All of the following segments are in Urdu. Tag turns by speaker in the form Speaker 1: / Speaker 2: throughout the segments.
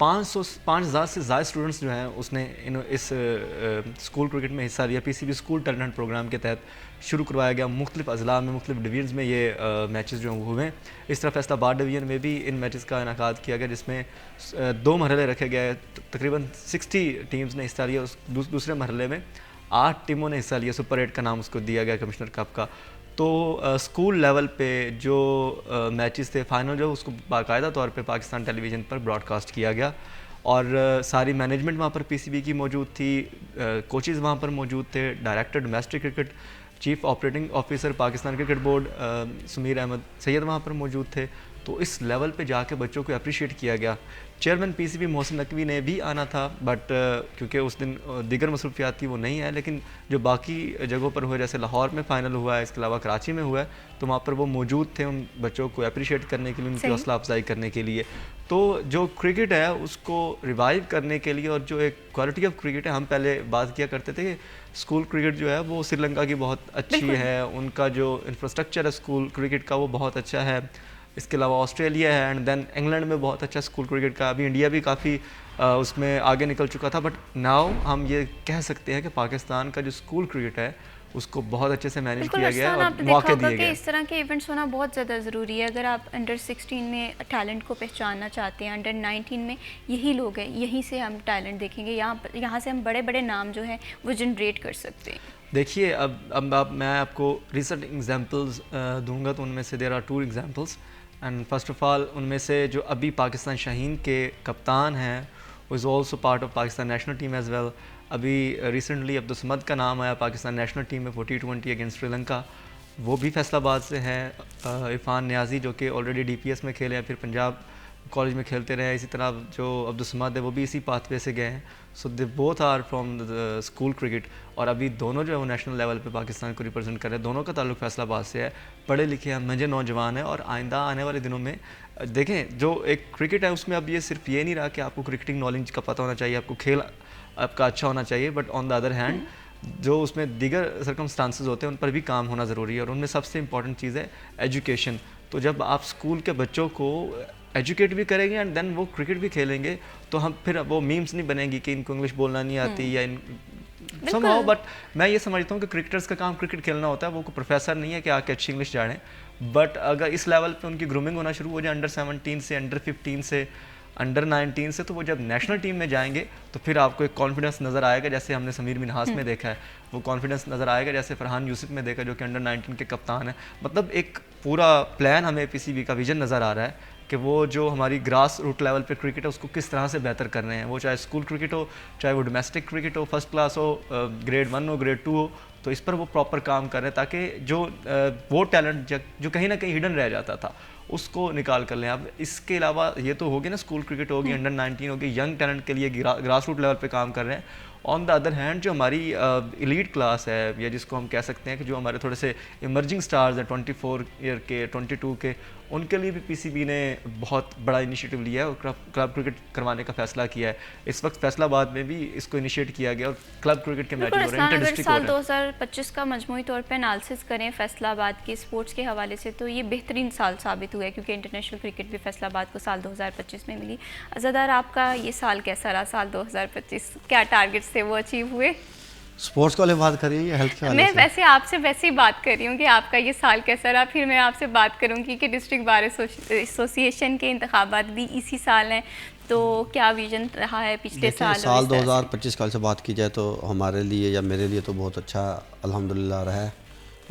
Speaker 1: 5,000 سے زائد اسٹوڈنٹس جو ہیں اس نے اس اسکول کرکٹ میں حصہ لیا. P C B school talent programme کے تحت شروع کروایا گیا. مختلف اضلاع میں مختلف ڈویژنز میں یہ میچز جو ہوئے ہیں. اس طرح فیصل آباد ڈویژن میں بھی ان میچز کا انعقاد کیا گیا جس میں 2 مرحلے رکھے گئے. تقریباً 60 ٹیمز نے حصہ لیا. اس دوسرے مرحلے میں 8 ٹیموں نے حصہ لیا. سپر 8 کا نام اس کو دیا گیا کمشنر کپ کا. تو اسکول لیول پہ جو میچز تھے فائنل جو اس کو باقاعدہ طور پہ پاکستان ٹیلی ویژن پر براڈ کاسٹ کیا گیا اور ساری مینجمنٹ وہاں پر پی سی بی کی موجود تھی. کوچز وہاں پر موجود تھے. Director domestic cricket chief operating officer Pakistan cricket board Sameer Ahmed Syed وہاں پر موجود تھے. تو اس لیول پہ جا کے بچوں کو اپریشیٹ کیا گیا. Chairman P C be Mohsin Naqvi نے بھی آنا تھا بٹ کیونکہ اس دن دیگر مصروفیات تھی وہ نہیں ہے. لیکن جو باقی جگہوں پر ہوئے جیسے لاہور میں فائنل ہوا ہے, اس کے علاوہ کراچی میں ہوا ہے, تو وہاں پر وہ موجود تھے ان بچوں کو اپریشیٹ کرنے کے لیے, ان کی حوصلہ افزائی کرنے کے لیے. تو جو کرکٹ ہے اس کو ریوائیو کرنے کے لیے اور جو ایک کوالٹی آف کرکٹ ہے, ہم پہلے بات کیا کرتے تھے کہ اسکول کرکٹ جو ہے وہ سری لنکا کی بہت اچھی ہے, ان کا جو انفراسٹرکچر ہے اسکول کرکٹ کا وہ بہت اچھا ہے. اس کے علاوہ آسٹریلیا ہے اینڈ دین انگلینڈ میں بہت اچھا اسکول کرکٹ کا. ابھی انڈیا بھی کافی اس میں آگے نکل چکا تھا بٹ ناؤ ہم یہ کہہ سکتے ہیں کہ پاکستان کا جو اسکول کرکٹ ہے اس کو بہت اچھے سے مینیج کیا گیا ہے اور موقع دیے گئے.
Speaker 2: اس طرح کے ایونٹس ہونا بہت زیادہ ضروری ہے. اگر آپ انڈر 16 میں ٹیلنٹ کو پہچاننا چاہتے ہیں, انڈر 19 میں یہی لوگ ہیں, یہیں سے ہم ٹیلنٹ دیکھیں گے, یہاں سے ہم بڑے بڑے نام جو ہیں وہ جنریٹ کر سکتے ہیں.
Speaker 1: دیکھیے اب میں آپ کو ریسنٹ ایگزامپلز دوں گا تو ان میں سے there are 2 examples. And first of all ان میں سے جو ابھی پاکستان شاہین کے کپتان ہیں وہ is also part of Pakistan national team as well. ابھی ریسنٹلی عبدالصمد کا نام آیا پاکستان نیشنل ٹیم میں 40-20 اگینسٹ سری لنکا. وہ بھی فیصل آباد سے ہیں. عرفان نیازی جو کہ آلریڈی ڈی پی ایس میں کھیلے ہیں, پھر پنجاب کالج میں کھیلتے رہے. اسی طرح جو عبدالصمد ہے وہ بھی اسی پاتھ وے سے گئے ہیں. So they both are from school cricket اور ابھی دونوں جو ہے وہ نیشنل لیول پہ پاکستان کو ریپرزینٹ کر رہے ہیں. دونوں کا تعلق فیصل آباد سے ہے. پڑھے لکھے ہیں, منجھے نوجوان ہیں اور آئندہ آنے والے دنوں میں دیکھیں جو ایک کرکٹ ہے اس میں اب یہ صرف یہ نہیں رہا کہ آپ کو کرکٹنگ نالج کا پتہ ہونا چاہیے, آپ کو کھیل آپ کا اچھا ہونا چاہیے, but on the other hand جو اس میں دیگر سرکمسٹانسز ہوتے ہیں ان پر بھی کام ہونا ضروری ہے اور ان میں سب سے امپورٹنٹ چیز ہے ایجوکیشن. تو جب آپ اسکول کے بچوں کو ایجوکیٹ بھی کریں گے اینڈ دین وہ کرکٹ بھی کھیلیں گے تو ہم پھر وہ میمز نہیں بنیں گی کہ ان کو انگلش بولنا نہیں آتی یا سم ہاؤ. بٹ میں یہ سمجھتا ہوں کہ کرکٹرز کا کام کرکٹ کھیلنا ہوتا ہے, وہ کوئی پروفیسر نہیں ہے کہ آ کے اچھی انگلش جاڑیں. بٹ اگر اس لیول پہ ان کی گرومنگ ہونا شروع ہو جائے انڈر 17 سے, انڈر 15 سے, انڈر 19 سے, تو وہ جب نیشنل ٹیم میں جائیں گے تو پھر آپ کو ایک کانفیڈنس نظر آئے گا جیسے ہم نے سمیر منہاس میں دیکھا ہے. وہ کانفیڈنس نظر آئے گا جیسے فرحان یوسف میں دیکھا جو کہ انڈر 19 کے کپتان ہیں. مطلب ایک پورا پلان ہمیں پی سی بی کا ویژن نظر آ رہا ہے کہ وہ جو ہماری گراس روٹ لیول پہ کرکٹ ہے اس کو کس طرح سے بہتر کر رہے ہیں. وہ چاہے اسکول کرکٹ ہو, چاہے وہ ڈومیسٹک کرکٹ ہو, فرسٹ کلاس ہو, گریڈ 1 ہو, گریڈ 2 ہو, تو اس پر وہ پراپر کام کر رہے ہیں تاکہ جو وہ ٹیلنٹ جو کہیں نہ کہیں ہڈن رہ جاتا تھا اس کو نکال کر لیں. اب اس کے علاوہ یہ تو ہوگی نا اسکول کرکٹ ہوگی, انڈر 19 ہوگی, ینگ ٹیلنٹ کے لیے گراس روٹ لیول پہ کام کر رہے ہیں. آن دا ادر ہینڈ جو ہماری ایلیٹ کلاس ہے یا جس کو ہم کہہ سکتے ہیں کہ جو ہمارے تھوڑے سے ایمرجنگ سٹارز ہیں 24 ایئر کے, 22 کے, ان کے لیے بھی پی سی بی نے بہت بڑا انیشیٹو لیا ہے اور کلب کرکٹ کروانے کا فیصلہ کیا ہے. اس وقت فیصل آباد میں بھی اس کو انیشیٹ کیا گیا اور کلب کرکٹ کے میچ ہو رہے ہیں, انٹر ڈسٹرکٹ ہو رہے ہیں.
Speaker 2: سال 2025 کا مجموعی طور پہ انالیسس کریں فیصل آباد کے اسپورٹس کے حوالے سے تو یہ بہترین سال ثابت ہوا ہے کیونکہ انٹرنیشنل کرکٹ بھی فیصل آباد کو سال 2025 میں ملی. عزادار آپ کا یہ سال کیسا رہا, سال 2025 کیا ٹارگیٹس تھے وہ اچیو ہوئے؟
Speaker 3: اسپورٹس کو بات کر رہی ہیں یا ہیلتھ کے حوالے سے؟
Speaker 2: میں ویسے آپ سے ویسے ہی بات کر رہی ہوں کہ آپ کا یہ سال کیسا رہا, پھر میں آپ سے بات کروں گی کہ ڈسٹرکٹ بار ایسوسیشن کے انتخابات بھی اسی سال ہیں تو کیا ویژن رہا ہے پچھلے سال؟
Speaker 3: سال 2025 سال سے بات کی جائے تو ہمارے لیے یا میرے لیے تو بہت اچھا الحمدللہ رہا ہے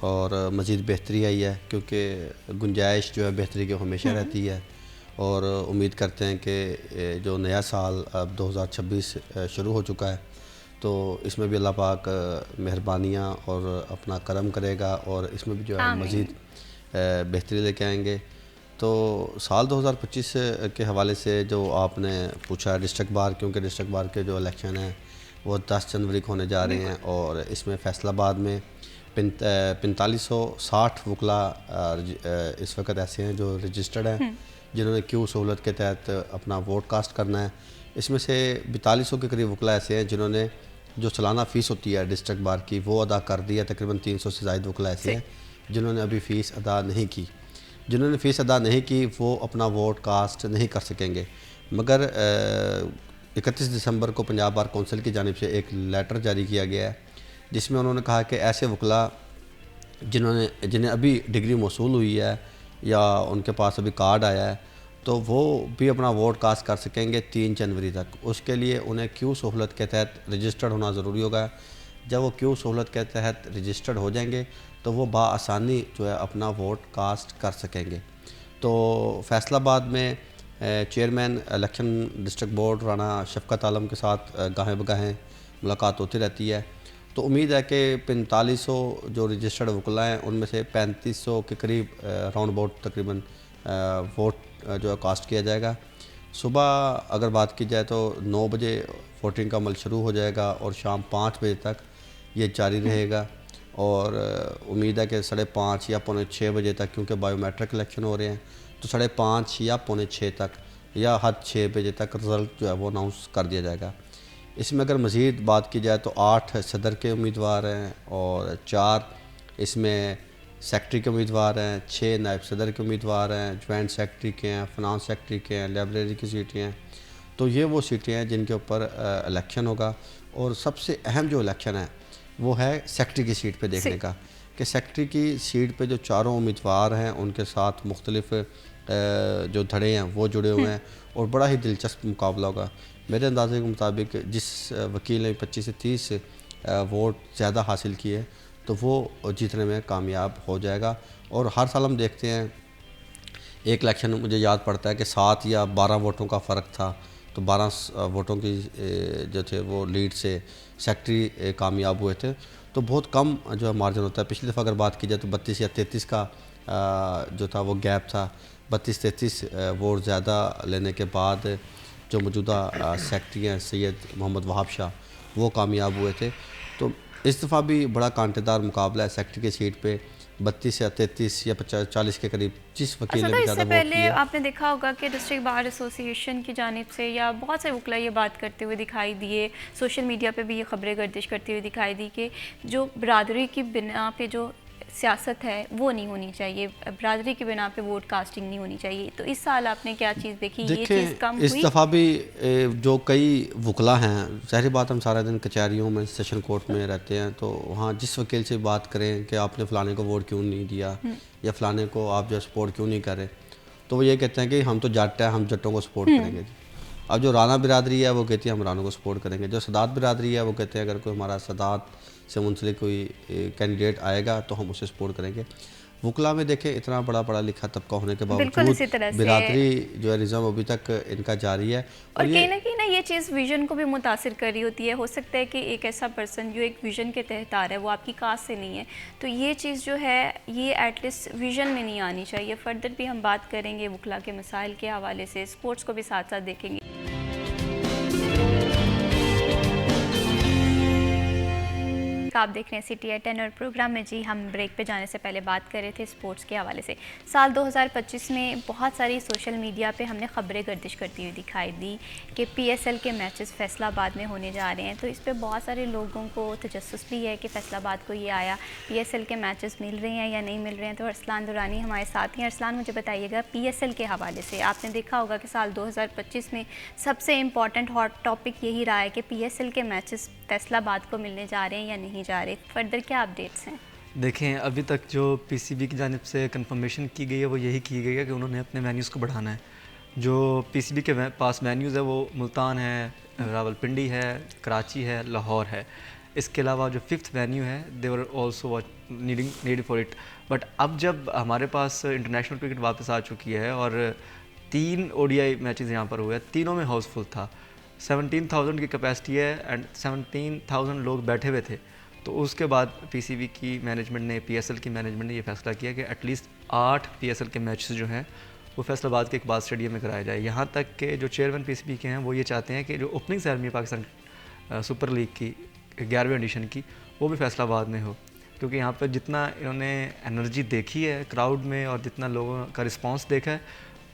Speaker 3: اور مزید بہتری آئی ہے کیونکہ گنجائش جو ہے بہتری کی ہمیشہ رہتی ہے اور امید کرتے ہیں کہ جو نیا سال اب 2026 شروع ہو چکا ہے تو اس میں بھی اللہ پاک مہربانیاں اور اپنا کرم کرے گا اور اس میں بھی جو ہے مزید بہتری لے کے آئیں گے. تو سال 2025 کے حوالے سے جو آپ نے پوچھا ڈسٹرکٹ بار, کیونکہ ڈسٹرکٹ بار کے جو الیکشن ہیں وہ 10 جنوری کو ہونے جا رہے ہیں اور اس میں فیصل آباد میں 4560 وکلاء اس وقت ایسے ہیں جو رجسٹرڈ ہیں جنہوں نے کیو سہولت کے تحت اپنا ووٹ کاسٹ کرنا ہے. اس میں سے 4200 کے قریب وکلاء ایسے ہیں جنہوں نے جو سالانہ فیس ہوتی ہے ڈسٹرکٹ بار کی وہ ادا کر دی ہے. تقریباً 300 سے زائد وکلاء ایسے ہیں جنہوں نے ابھی فیس ادا نہیں کی. جنہوں نے فیس ادا نہیں کی وہ اپنا ووٹ کاسٹ نہیں کر سکیں گے. مگر 31 دسمبر کو پنجاب بار کونسل کی جانب سے ایک لیٹر جاری کیا گیا ہے جس میں انہوں نے کہا کہ ایسے وکلاء جنہیں ابھی ڈگری موصول ہوئی ہے یا ان کے پاس ابھی کارڈ آیا ہے تو وہ بھی اپنا ووٹ کاسٹ کر سکیں گے 3 جنوری تک. اس کے لیے انہیں کیو سہولت کے تحت رجسٹرڈ ہونا ضروری ہوگا. جب وہ کیو سہولت کے تحت رجسٹرڈ ہو جائیں گے تو وہ بآسانی جو ہے اپنا ووٹ کاسٹ کر سکیں گے. تو فیصل آباد میں chairman election district board Rana شفقت عالم کے ساتھ گاہیں بگاہیں ملاقات ہوتی رہتی ہے. تو امید ہے کہ 4500 جو رجسٹرڈ وکلاء ہیں ان میں سے 3500 کے قریب راؤنڈ اباؤٹ تقریباً ووٹ جو ہے کاسٹ کیا جائے گا. صبح اگر بات کی جائے تو 9 بجے ووٹنگ کا عمل شروع ہو جائے گا اور شام 5 بجے تک یہ جاری رہے گا. اور امید ہے کہ 5:30 یا 5:45 بجے تک, کیونکہ بائیو میٹرک الیکشن ہو رہے ہیں, تو 5:30 یا 5:45 تک یا حد 6 بجے تک رزلٹ جو ہے وہ اناؤنس کر دیا جائے گا. اس میں اگر مزید بات کی جائے تو 8 صدر کے امیدوار ہیں اور 4 اس میں سیکٹری کے امیدوار ہیں, 6 نائب صدر کے امیدوار ہیں, جوائنٹ سیکٹری کے ہیں, فنانس سیکٹری کے ہیں, لائبریری کی سیٹیں ہیں. تو یہ وہ سیٹیں ہیں جن کے اوپر الیکشن ہوگا. اور سب سے اہم جو الیکشن ہے وہ ہے سیکٹری کی سیٹ پہ دیکھنے کا, کہ سیکٹری کی سیٹ پہ جو 4 امیدوار ہیں ان کے ساتھ مختلف جو دھڑے ہیں وہ جڑے ہوئے ہیں اور بڑا ہی دلچسپ مقابلہ ہوگا. میرے اندازے کے مطابق جس وکیل نے 25 سے 30 ووٹ زیادہ حاصل کیے تو وہ جیتنے میں کامیاب ہو جائے گا. اور ہر سال ہم دیکھتے ہیں, ایک الیکشن مجھے یاد پڑتا ہے کہ 7 یا 12 ووٹوں کا فرق تھا, تو 12 ووٹوں کی جو تھے وہ لیڈ سے سیکٹری کامیاب ہوئے تھے. تو بہت کم جو ہے مارجن ہوتا ہے. پچھلی دفعہ اگر بات کی جائے تو 32 یا 33 کا جو تھا وہ گیپ تھا. 32-33 ووٹ زیادہ لینے کے بعد جو موجودہ سیکٹری ہیں سید محمد وہاب شاہ وہ کامیاب ہوئے تھے. تو اس دفعہ بھی بڑا کانٹے دار مقابلہ ہے سیکٹری کی سیٹ پہ. 32 یا 33 یا 40 کے قریب جس وکیل نے بھی
Speaker 2: اس
Speaker 3: زیادہ
Speaker 2: سے
Speaker 3: ووٹ
Speaker 2: پہلے
Speaker 3: کیا.
Speaker 2: آپ نے دیکھا ہوگا کہ ڈسٹرکٹ بار ایسوسی ایشن کی جانب سے یا بہت سے وکلاء یہ بات کرتے ہوئے دکھائی دیے, سوشل میڈیا پہ بھی یہ خبریں گردش کرتی ہوئی دکھائی دی کہ جو برادری کی بنا پہ جو سیاست ہے وہ نہیں ہونی چاہیے, برادری کی بنا پہ ووٹ کاسٹنگ نہیں ہونی چاہیے. تو اس سال آپ نے کیا چیز دیکھی, یہ چیز کم ہوئی؟
Speaker 3: اس دفعہ بھی جو کئی وکلاء ہیں, ظاہری بات ہم سارا دن کچہریوں میں سیشن کورٹ میں رہتے ہیں, تو وہاں جس وکیل سے بات کریں کہ آپ نے فلانے کو ووٹ کیوں نہیں دیا یا فلانے کو آپ جو سپورٹ کیوں نہیں کرے, تو وہ یہ کہتے ہیں کہ ہم تو جٹ ہیں, ہم جٹوں کو سپورٹ کریں گے. اب جو رانا برادری ہے وہ کہتی ہے ہم رانوں کو سپورٹ کریں گے. جو سادات برادری ہے وہ کہتے ہیں اگر کوئی ہمارا سادات سے منسلک کوئی کینڈیڈیٹ آئے گا تو ہم اسے سپورٹ کریں گے. وکلاء میں دیکھیں اتنا بڑا پڑھا لکھا طبقہ ہونے کے باوجود برادری جو ہے نظام ابھی تک ان کا جاری ہے.
Speaker 2: اور کہیں نہ یہ چیز ویژن کو بھی متاثر کر رہی ہوتی ہے. ہو سکتا ہے کہ ایک ایسا پرسن جو ایک ویژن کے تحت آ رہا ہے وہ آپ کی کاسٹ سے نہیں ہے, تو یہ چیز جو ہے یہ ایٹ لیسٹ ویژن میں نہیں آنی چاہیے. فردر بھی ہم بات کریں گے وکلاء کے مسائل کے حوالے سے, سپورٹس کو بھی ساتھ ساتھ دیکھیں گے. آپ دیکھ رہے ہیں سٹی ایٹ 10 اور پروگرام میں جی ہم بریک پہ جانے سے پہلے بات کر رہے تھے سپورٹس کے حوالے سے. سال 2025 میں بہت ساری سوشل میڈیا پہ ہم نے خبریں گردش کرتی ہوئی دکھائی دی کہ پی ایس ایل کے میچز فیصل آباد میں ہونے جا رہے ہیں. تو اس پہ بہت سارے لوگوں کو تجسس بھی ہے کہ فیصل آباد کو یہ آیا پی ایس ایل کے میچز مل رہے ہیں یا نہیں مل رہے ہیں. تو ارسلان درانی ہمارے ساتھ ہیں. ارسلان مجھے بتائیے گا پی ایس ایل کے حوالے سے, آپ نے دیکھا ہوگا کہ سال 2025 میں سب سے امپورٹنٹ ہاٹ ٹاپک یہی رہا ہے کہ پی ایس ایل کے میچز فیصل آباد کو ملنے جا رہے ہیں یا نہیں جا رہے. فردر کیا اپڈیٹس ہیں؟
Speaker 1: دیکھیں ابھی تک جو پی سی بی کی جانب سے کنفرمیشن کی گئی ہے وہ یہی کی گئی ہے کہ انہوں نے اپنے وینیوز کو بڑھانا ہے. جو پی سی بی کے پاس وینیوز ہے وہ ملتان ہے, راولپنڈی ہے, کراچی ہے, لاہور ہے. اس کے علاوہ جو 5th وینیو ہے they were also need for it. But اب جب ہمارے پاس انٹرنیشنل کرکٹ واپس آ چکی ہے اور 3 او ڈی آئی میچز یہاں پر ہوئے, تینوں میں ہاؤس فل تھا, 17,000 کی کیپیسٹی ہے اینڈ 17,000 لوگ بیٹھے ہوئے تھے. تو اس کے بعد پی سی بی کی مینجمنٹ نے, پی ایس ایل کی مینجمنٹ نے یہ فیصلہ کیا کہ at least 8 P S L کے میچز جو ہیں وہ فیصل آباد کے اقبال اسٹیڈیم میں کرائے جائے. یہاں تک کہ جو چیئرمین پی سی بی کے ہیں وہ یہ چاہتے ہیں کہ جو opening ceremony Pakistan super league کی 11ویں ایڈیشن کی وہ بھی فیصل آباد میں ہو, کیونکہ یہاں پر جتنا انہوں نے انرجی دیکھی ہے کراؤڈ میں اور جتنا لوگوں کا رسپانس دیکھا ہے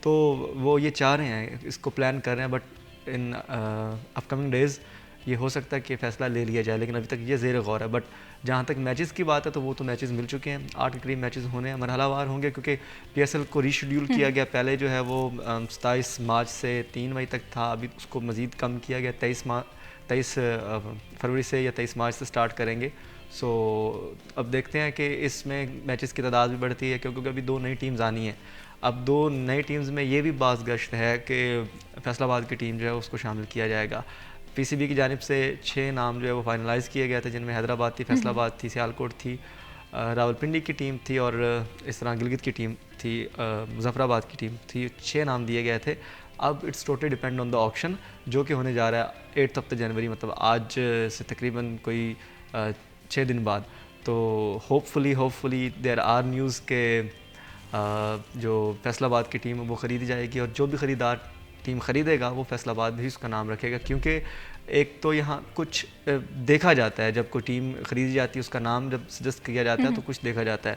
Speaker 1: تو وہ یہ چاہ رہے ہیں, اس کو پلان کر رہے ہیں. But in upcoming days یہ ہو سکتا ہے کہ فیصلہ لے لیا جائے، لیکن ابھی تک یہ زیر غور ہے. بٹ جہاں تک میچز کی بات ہے تو وہ تو میچز مل چکے ہیں، 8 کے قریب میچز ہونے ہیں، مرحلہ وار ہوں گے کیونکہ پی ایس ایل کو ریشیڈیول کیا گیا. پہلے جو ہے وہ 27 مارچ سے 3 مئی تک تھا، ابھی اس کو مزید کم کیا گیا، 23 فروری سے یا 23 مارچ سے سٹارٹ کریں گے. سو اب دیکھتے ہیں کہ اس میں میچز کی تعداد بھی بڑھتی ہے کیونکہ ابھی 2 نئی ٹیمز آنی ہیں. اب 2 نئی ٹیمز میں یہ بھی باز گشت ہے کہ فیصل آباد کی ٹیم جو ہے اس کو شامل کیا جائے گا. پی سی بی کی جانب سے 6 نام جو ہے وہ فائنلائز کیے گئے تھے، جن میں حیدرآباد تھی، فیصل آباد تھی، سیالکوٹ تھی، راولپنڈی کی ٹیم تھی اور اس طرح گلگت کی ٹیم تھی، مظفر آباد کی ٹیم تھی. 6 نام دیے گئے تھے. اب it's totally depend on the auction جو کہ ہونے جا رہا ہے 8 جنوری، مطلب آج سے تقریباً کوئی 6 دن بعد. تو hopefully there are news کہ جو فیصل آباد کی ٹیم وہ خریدی جائے گی، اور جو بھی خریدار ٹیم خریدے گا وہ فیصل آباد بھی اس کا نام رکھے گا. کیونکہ ایک تو یہاں کچھ دیکھا جاتا ہے، جب کوئی ٹیم خریدی جاتی ہے اس کا نام جب سجیسٹ کیا جاتا ہے تو کچھ دیکھا جاتا ہے.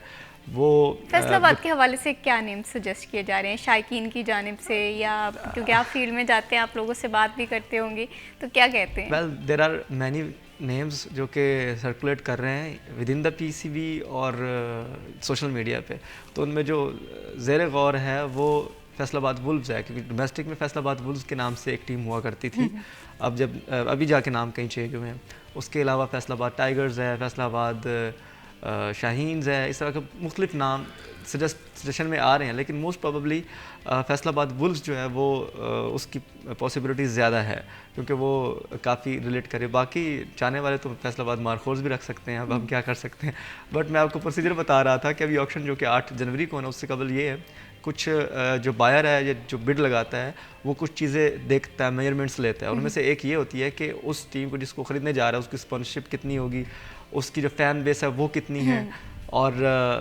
Speaker 1: وہ
Speaker 2: فیصل آباد کے حوالے سے کیا نیم سجیسٹ کیے جا رہے ہیں شائقین کی جانب سے، یا کیونکہ آپ فیلڈ میں جاتے ہیں، آپ لوگوں سے بات بھی کرتے ہوں گے، تو کیا کہتے ہیں؟
Speaker 1: Well there are many names جو کہ سرکولیٹ کر رہے ہیں within the P C B اور سوشل میڈیا پہ. تو ان میں جو زیر غور ہے وہ فیصل آباد وولفز ہے، کیونکہ ڈومیسٹک میں فیصل آباد وولفز کے نام سے ایک ٹیم ہوا کرتی تھی. ابھی جا کے نام کہیں چینج ہوئے ہیں. اس کے علاوہ فیصل آباد ٹائیگرز ہے، فیصل آباد شاہینز ہے، اس طرح کے مختلف نام سجیشن میں آ رہے ہیں. لیکن موسٹ پروبیبلی فیصل آباد وولفز جو ہے وہ اس کی پاسبلٹیز زیادہ ہے کیونکہ وہ کافی ریلیٹ کرے. باقی چاہنے والے تو فیصل آباد مارخورز بھی رکھ سکتے ہیں، اب ہم کیا کر سکتے ہیں. بٹ میں آپ کو پروسیجر بتا رہا تھا کہ ابھی آکشن جو کہ 8 جنوری کو ہے، اس سے قبل یہ ہے کچھ جو بائر ہے یا جو بڈ لگاتا ہے وہ کچھ چیزیں دیکھتا ہے، میجرمنٹس لیتا ہے. ان میں سے ایک یہ ہوتی ہے کہ اس ٹیم کو جس کو خریدنے جا رہا ہے اس کی اسپانسرشپ کتنی ہوگی، اس کی جو فین بیس ہے وہ کتنی ہے، اور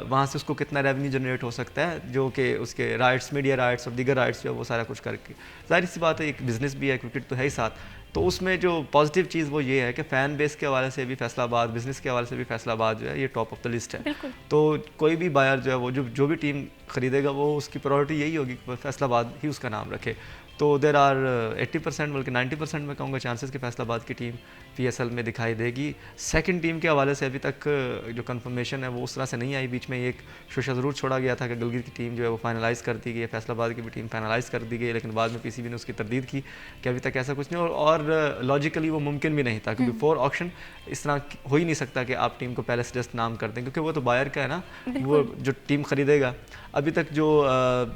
Speaker 1: وہاں سے اس کو کتنا ریونیو جنریٹ ہو سکتا ہے، جو کہ اس کے رائٹس، میڈیا رائٹس اور دیگر رائٹس جو ہے وہ سارا کچھ کر کے. ظاہر سی بات ہے ایک بزنس بھی ہے، کرکٹ تو ہے ہی ساتھ. تو اس میں جو پازیٹیو چیز وہ یہ ہے کہ فین بیس کے حوالے سے بھی فیصل آباد، بزنس کے حوالے سے بھی فیصل آباد جو ہے یہ ٹاپ آف دا لسٹ ہے. تو کوئی بھی بائر جو ہے وہ جو بھی ٹیم خریدے گا وہ اس کی پرائورٹی یہی ہوگی کہ فیصل آباد ہی اس کا نام رکھے. تو دیر آر 80% بلکہ 90% میں کہوں گا چانسز کہ فیصل آباد کی ٹیم پی ایس ایل میں دکھائی دے گی. سیکنڈ ٹیم کے حوالے سے ابھی تک جو کنفرمیشن ہے وہ اس طرح سے نہیں آئی. بیچ میں ایک شوشہ ضرور چھوڑا گیا تھا کہ گلگت کی ٹیم جو ہے وہ فائنلائز کر دی گئی، فیصل آباد کی بھی ٹیم فائنلائز کر دی گئی، لیکن بعد میں پی سی بی نے اس کی تردید کی کہ ابھی تک ایسا کچھ نہیں. اور لاجیکلی وہ ممکن بھی نہیں تھا کہ بیفور آکشن اس طرح ہو ہی نہیں سکتا کہ آپ ٹیم کو پہلے سے جسٹ نام کر دیں، کیونکہ وہ تو بائر کا ہے نا، وہ جو ٹیم خریدے گا. ابھی تک جو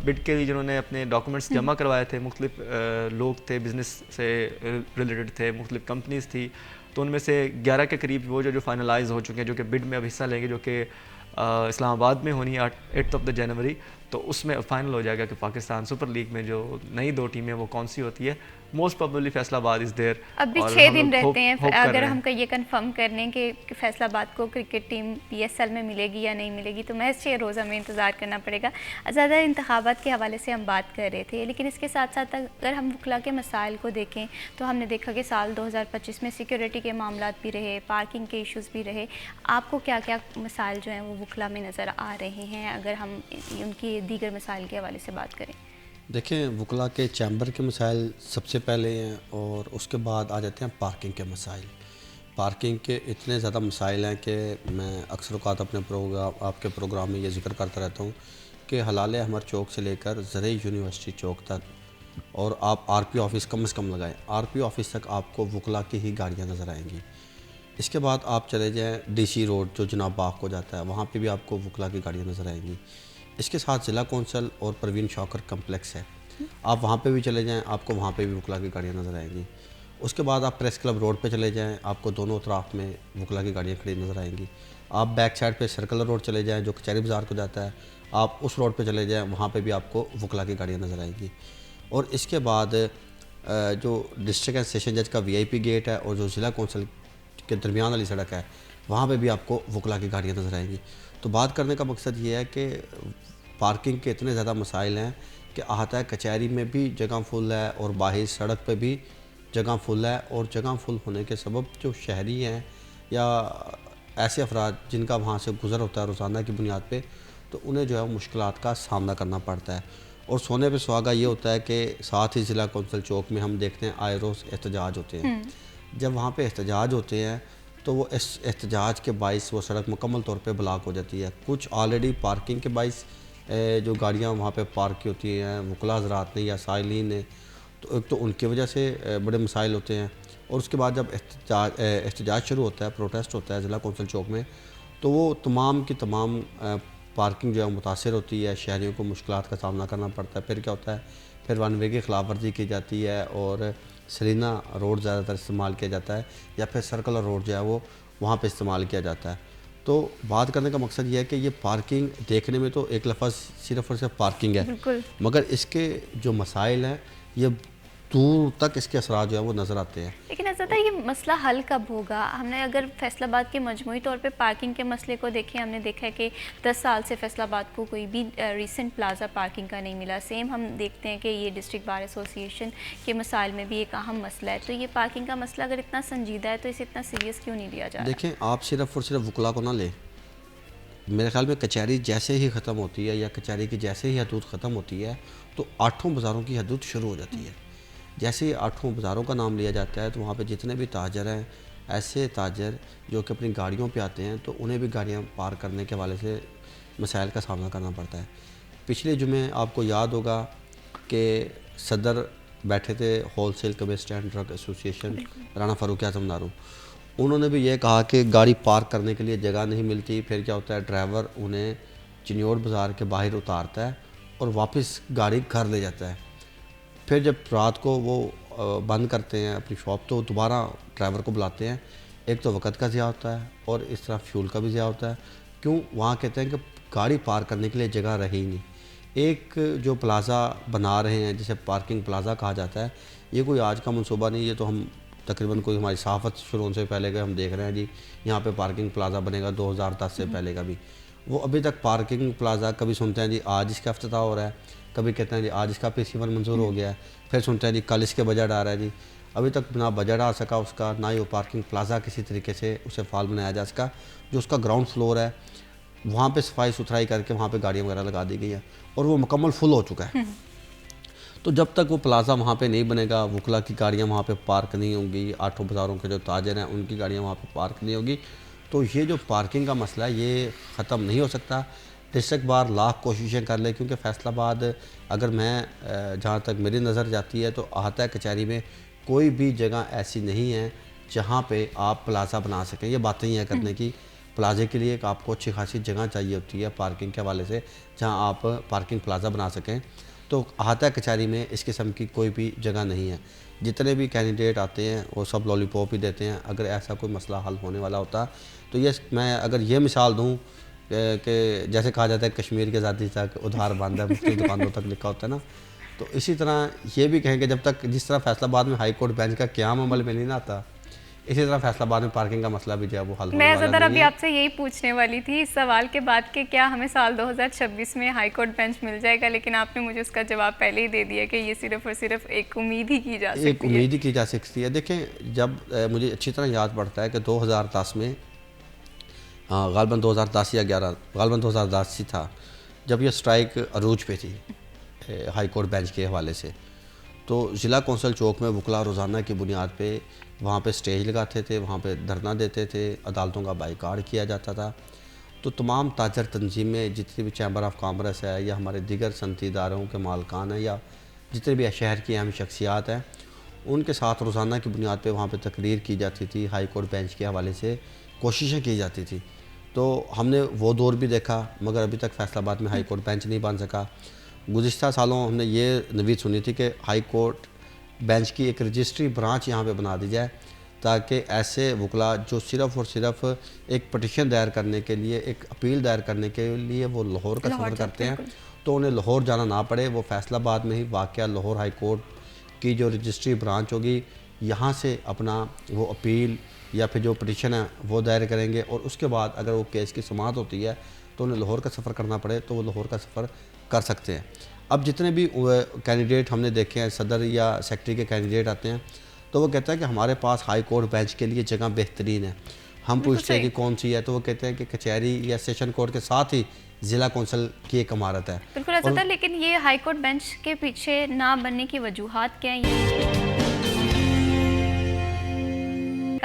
Speaker 1: بڈ کے لیے جنہوں نے اپنے ڈاکومنٹس جمع کروائے تھے، مختلف لوگ تھے، بزنس سے ریلیٹڈ تھے، مختلف کمپنیز تھی، تو ان میں سے 11 کے قریب وہ جو فائنلائز ہو چکے ہیں، جو کہ بڈ میں اب حصہ لیں گے، جو کہ اسلام آباد میں ہونی 8 جنوری. تو اس میں فائنل ہو جائے گا کہ پاکستان سپر لیگ میں جو نئی 2 ٹیمیں وہ کون سی ہوتی ہے. موسٹ پروبیبلی فیصل آباد از دیر.
Speaker 2: اب بھی 6 دن رہتے ہیں، اگر ہم یہ کنفرم کر لیں کہ فیصل آباد کو کرکٹ ٹیم پی ایس ایل میں ملے گی یا نہیں ملے گی تو محض 6 روز ہمیں انتظار کرنا پڑے گا. زیادہ انتخابات کے حوالے سے ہم بات کر رہے تھے، لیکن اس کے ساتھ ساتھ اگر ہم وکلا کے مسائل کو دیکھیں تو ہم نے دیکھا کہ سال 2025 میں سیکیورٹی کے معاملات بھی رہے، پارکنگ کے ایشوز بھی رہے. آپ کو کیا کیا مسائل جو ہیں وہ وکلا میں نظر آ رہے ہیں اگر ہم ان کی دیگر مسائل کے حوالے سے بات کریں؟
Speaker 3: دیکھیں، وکلا کے چیمبر کے مسائل سب سے پہلے ہیں، اور اس کے بعد آ جاتے ہیں پارکنگ کے مسائل. پارکنگ کے اتنے زیادہ مسائل ہیں کہ میں اکثر اوقات اپنے آپ کے پروگرام میں یہ ذکر کرتا رہتا ہوں کہ حلال احمر چوک سے لے کر زرعی یونیورسٹی چوک تک، اور آپ آر پی آفس کم از کم لگائیں، آر پی آفس تک آپ کو وکلا کی ہی گاڑیاں نظر آئیں گی. اس کے بعد آپ چلے جائیں ڈی سی روڈ جو جناب باغ کو جاتا ہے، وہاں پہ بھی آپ کو وکلا کی گاڑیاں نظر آئیں گی. اس کے ساتھ ضلع کونسل اور پروین شاکر کمپلیکس ہے، آپ وہاں پہ بھی چلے جائیں، آپ کو وہاں پہ بھی وکلا کی گاڑیاں نظر آئیں گی. اس کے بعد آپ پریس کلب روڈ پہ چلے جائیں، آپ کو دونوں اطراف میں وکلا کی گاڑیاں کھڑی نظر آئیں گی. آپ بیک سائڈ پہ سرکلر روڈ چلے جائیں جو کچہری بازار کو جاتا ہے، آپ اس روڈ پہ چلے جائیں، وہاں پہ بھی آپ کو وکلا کی گاڑیاں نظر آئیں گی. اور اس کے بعد جو ڈسٹرکٹ اینڈ سیشن جج کا وی آئی پی گیٹ ہے اور جو ضلع کونسل کے درمیان والی سڑک ہے، وہاں پہ بھی آپ کو وکلا کی گاڑیاں نظر آئیں گی. تو بات کرنے کا مقصد یہ ہے کہ پارکنگ کے اتنے زیادہ مسائل ہیں کہ احاطہ کچہری میں بھی جگہ فل ہے اور باہر سڑک پہ بھی جگہ فل ہے. اور جگہ فل ہونے کے سبب جو شہری ہیں یا ایسے افراد جن کا وہاں سے گزر ہوتا ہے روزانہ کی بنیاد پہ، تو انہیں جو ہے مشکلات کا سامنا کرنا پڑتا ہے. اور سونے پہ سہاگا یہ ہوتا ہے کہ ساتھ ہی ضلع کونسل چوک میں ہم دیکھتے ہیں آئے روز احتجاج ہوتے ہیں. جب وہاں پہ احتجاج ہوتے ہیں تو وہ اس احتجاج کے باعث وہ سڑک مکمل طور پہ بلاک ہو جاتی ہے. کچھ آلریڈی پارکنگ کے باعث جو گاڑیاں وہاں پہ پارک کی ہوتی ہیں وکلاء حضرات نے یا سائلین نے, تو ایک تو ان کی وجہ سے بڑے مسائل ہوتے ہیں, اور اس کے بعد جب احتجاج شروع ہوتا ہے, پروٹیسٹ ہوتا ہے ضلع کونسل چوک میں, تو وہ تمام کی تمام پارکنگ جو ہے متاثر ہوتی ہے, شہریوں کو مشکلات کا سامنا کرنا پڑتا ہے. پھر کیا ہوتا ہے, پھر ون وے کی خلاف ورزی کی جاتی ہے اور سرینا روڈ زیادہ تر استعمال کیا جاتا ہے, یا پھر سرکلر روڈ جو ہے وہ وہاں پہ استعمال کیا جاتا ہے. تو بات کرنے کا مقصد یہ ہے کہ یہ پارکنگ دیکھنے میں تو ایک لفظ صرف اور صرف پارکنگ ہے,
Speaker 2: بالکل,
Speaker 3: مگر اس کے جو مسائل ہیں یہ دور تک اس کے اثرات جو ہیں وہ نظر آتے ہیں.
Speaker 2: لیکن ایسا تھا یہ مسئلہ حل کب ہوگا؟ ہم نے اگر فیصل آباد کے مجموعی طور پہ پارکنگ کے مسئلے کو دیکھیں, ہم نے دیکھا ہے کہ 10 سال سے فیصل آباد کو کوئی بھی ریسنٹ پلازا پارکنگ کا نہیں ملا. سیم ہم دیکھتے ہیں کہ یہ ڈسٹرکٹ بار ایسوسیشن کے مسائل میں بھی ایک اہم مسئلہ ہے. تو یہ پارکنگ کا مسئلہ اگر اتنا سنجیدہ ہے تو اسے اتنا سیریس کیوں نہیں لیا جا رہا؟
Speaker 3: دیکھیں, آپ صرف اور صرف وکلا کو نہ لیں. میرے خیال میں کچہری جیسے ہی ختم ہوتی ہے یا کچہری کی جیسے ہی حدود ختم ہوتی ہے تو 8 بازاروں کی حدود شروع ہو جاتی ہے. جیسے ہی 8 بازاروں کا نام لیا جاتا ہے تو وہاں پہ جتنے بھی تاجر ہیں, ایسے تاجر جو کہ اپنی گاڑیوں پہ آتے ہیں, تو انہیں بھی گاڑیاں پار کرنے کے حوالے سے مسائل کا سامنا کرنا پڑتا ہے. پچھلے جمعے آپ کو یاد ہوگا کہ صدر بیٹھے تھے wholesale chemist and drug association, Rana Farooq Azam نارو. انہوں نے بھی یہ کہا کہ گاڑی پارک کرنے کے لیے جگہ نہیں ملتی. پھر کیا ہوتا ہے, ڈرائیور انہیں چنیوڑ بازار کے باہر اتارتا ہے اور واپس گاڑی گھر لے جاتا ہے. پھر جب رات کو وہ بند کرتے ہیں اپنی شاپ تو دوبارہ ڈرائیور کو بلاتے ہیں. ایک تو وقت کا ضیاع ہوتا ہے اور اس طرح فیول کا بھی ضیاع ہوتا ہے. کیوں؟ وہاں کہتے ہیں کہ گاڑی پارک کرنے کے لیے جگہ رہی نہیں. ایک جو پلازا بنا رہے ہیں جسے پارکنگ پلازا کہا جاتا ہے, یہ کوئی آج کا منصوبہ نہیں. یہ تو ہم تقریباً کوئی ہماری صحافت شروع ہونے سے پہلے کا ہم دیکھ رہے ہیں جی یہاں پہ پارکنگ پلازا بنے گا, 2010 سے پہلے کا بھی. وہ ابھی تک پارکنگ پلازا کبھی سنتے ہیں جی آج اس کا افتتاح ہو رہا ہے, کبھی کہتے ہیں جی آج اس کا PC1 منظور ہو گیا ہے, پھر سنتے ہیں جی کل اس کے بجٹ آ رہا ہے. جی ابھی تک نہ بجٹ آ سکا اس کا, نہ ہی وہ پارکنگ پلازا کسی طریقے سے اسے فعال بنایا جا سکا. جو اس کا گراؤنڈ فلور ہے وہاں پہ صفائی ستھرائی کر کے وہاں پہ گاڑیاں وغیرہ لگا دی گئی ہیں اور وہ مکمل فل ہو چکا ہے. تو جب تک وہ پلازا وہاں پہ نہیں بنے گا, وکلا کی گاڑیاں وہاں پہ پارک نہیں ہوں گی, 8 بازاروں کے جو تاجر ہیں ان کی گاڑیاں وہاں پہ پارک نہیں ہوگی, تو یہ جو پارکنگ کا مسئلہ ہے یہ ختم نہیں ہو سکتا. ڈسٹرکٹ بار لاکھ کوششیں کر لے, کیونکہ فیصل آباد اگر میں جہاں تک میری نظر جاتی ہے تو احاطہ کچہری میں کوئی بھی جگہ ایسی نہیں ہے جہاں پہ آپ پلازا بنا سکیں. یہ باتیں ہی ہیں کرنے کی. پلازے کے لیے ایک آپ کو اچھی خاصی جگہ چاہیے ہوتی ہے پارکنگ کے حوالے سے جہاں آپ پارکنگ پلازا بنا سکیں. تو احاطہ کچہری میں اس قسم کی کوئی بھی جگہ نہیں ہے. جتنے بھی کینڈیڈیٹ آتے ہیں وہ سب لالی پاپ ہی دیتے ہیں. اگر ایسا کوئی مسئلہ حل ہونے والا ہوتا تو یہ میں اگر یہ مثال دوں کہ جیسے کہا جاتا ہے کشمیر کے ذاتی تک ادھار بند ہے, مختلف دکانوں تک لکھا ہوتا ہے نا, تو اسی طرح یہ بھی کہیں کہ جب تک جس طرح فیصل آباد میں ہائی کورٹ بینچ کا قیام عمل میں نہیں نہ آتا, اسی طرح فیصل آباد میں پارکنگ کا مسئلہ بھی جو ہے وہ حل ہونے
Speaker 2: میں
Speaker 3: والا
Speaker 2: زیادہ
Speaker 3: نہیں
Speaker 2: ابھی
Speaker 3: ہے.
Speaker 2: آپ سے یہی پوچھنے والی تھی اس سوال کے بعد کہ کیا ہمیں سال 2026 میں ہائی کورٹ بینچ مل جائے گا, لیکن آپ نے مجھے اس کا جواب پہلے ہی دے دیا کہ یہ صرف اور صرف ایک امید ہی کی جا سکتی ہے.
Speaker 3: ایک امید ہی کی جا سکتی ہے. دیکھیں, جب مجھے اچھی طرح یاد پڑتا ہے کہ 2010 میں غالباً 2010 یا 11 غالباً 2010 ہی تھا جب یہ سٹرائک عروج پہ تھی ہائی کورٹ بینچ کے حوالے سے, تو ضلع کونسل چوک میں وکلا روزانہ کی بنیاد پہ وہاں پہ سٹیج لگاتے تھے, وہاں پہ دھرنا دیتے تھے, عدالتوں کا بائیکاٹ کیا جاتا تھا. تو تمام تاجر تنظیمیں جتنی بھی چیمبر آف کامرس ہے یا ہمارے دیگر صنعتی اداروں کے مالکان ہیں یا جتنے بھی شہر کی اہم شخصیات ہیں, ان کے ساتھ روزانہ کی بنیاد پہ وہاں پہ تقریر کی جاتی تھی, ہائی کورٹ بینچ کے حوالے سے کوششیں کی جاتی تھی. تو ہم نے وہ دور بھی دیکھا, مگر ابھی تک فیصل آباد میں ہائی کورٹ بینچ نہیں بن سکا. گزشتہ سالوں ہم نے یہ نوید سنی تھی کہ ہائی کورٹ بینچ کی ایک رجسٹری برانچ یہاں پہ بنا دی جائے تاکہ ایسے وکلا جو صرف اور صرف ایک پٹیشن دائر کرنے کے لیے, ایک اپیل دائر کرنے کے لیے وہ لاہور کا سفر کرتے ہیں تو انہیں لاہور جانا نہ پڑے. وہ فیصل آباد میں ہی واقعہ لاہور ہائی کورٹ کی جو رجسٹری برانچ ہوگی یہاں سے اپنا وہ اپیل یا پھر جو پٹیشن ہے وہ دائر کریں گے, اور اس کے بعد اگر وہ کیس کی سماعت ہوتی ہے تو انہیں لاہور کا سفر کرنا پڑے تو وہ لاہور کا سفر کر سکتے ہیں. اب جتنے بھی کینڈیڈیٹ ہم نے دیکھے ہیں, صدر یا سیکٹری کے کینڈیڈیٹ آتے ہیں تو وہ کہتا ہے کہ ہمارے پاس ہائی کورٹ بینچ کے لیے جگہ بہترین ہے. ہم پوچھتے ہیں کہ کون سی ہے تو وہ کہتے ہیں کہ کچہری یا سیشن کورٹ کے ساتھ ہی ضلع کونسل کی ایک عمارت ہے.
Speaker 2: بالکل ایسا تھا, لیکن یہ ہائی کورٹ بینچ کے پیچھے نہ بننے کی وجوہات کیا ہیں؟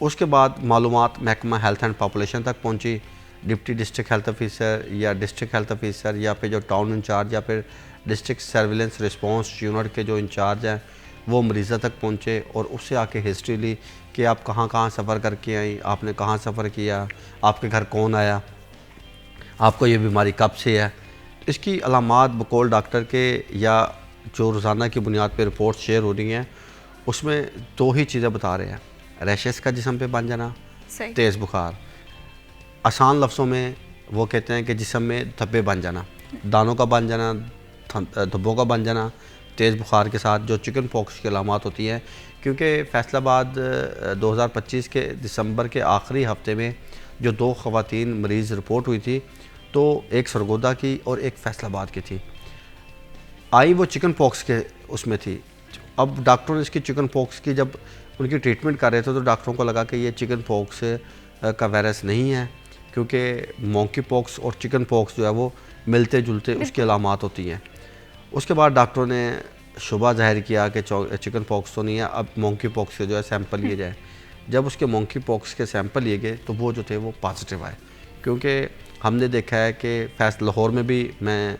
Speaker 3: اس کے بعد معلومات محکمہ ہیلتھ اینڈ پاپولیشن تک پہنچی، ڈپٹی ڈسٹرکٹ ہیلتھ آفیسر یا ڈسٹرکٹ ہیلتھ آفیسر یا پھر جو ٹاؤن انچارج یا پھر ڈسٹرکٹ سرویلنس رسپانس یونٹ کے جو انچارج ہیں وہ مریضہ تک پہنچے اور اس سے آ کے ہسٹری لی کہ آپ کہاں کہاں سفر کر کے آئیں، آپ نے کہاں سفر کیا، آپ کے گھر کون آیا، آپ کو یہ بیماری کب سے ہے. اس کی علامات بقول ڈاکٹر کے یا جو روزانہ کی بنیاد پہ رپورٹ شیئر ہو رہی ہیں اس میں 2 ہی چیزیں بتا رہے ہیں، ریشز کا جسم پہ بن جانا، تیز بخار. آسان لفظوں میں وہ کہتے ہیں کہ جسم میں دھبے بن جانا، دانوں کا بن جانا، دھبوں کا بن جانا تیز بخار کے ساتھ، جو چکن پاکس کی علامات ہوتی ہیں. کیونکہ فیصل آباد 2025 کے دسمبر کے آخری ہفتے میں جو 2 خواتین مریض رپورٹ ہوئی تھی تو ایک سرگودا کی اور ایک فیصل آباد کی تھی. آئی وہ چکن پاکس کے اس میں تھی. اب ڈاکٹروں نے اس کی چکن پاکس کی جب ان کی ٹریٹمنٹ کر رہے تھے تو ڈاکٹروں کو لگا کہ یہ چکن پاکس کا وائرس نہیں ہے، کیونکہ مونکی پاکس اور چکن پاکس جو ہے وہ ملتے جلتے اس کی علامات ہوتی ہیں. اس کے بعد ڈاکٹروں نے شبہ ظاہر کیا کہ چکن پاکس تو نہیں ہے، اب مونکی پاکس کے جو ہے سیمپل لیے جائے. جب اس کے مونکی پاکس کے سیمپل لیے گئے تو وہ جو تھے وہ پازیٹیو آئے. کیونکہ ہم نے دیکھا ہے کہ لاہور میں بھی میں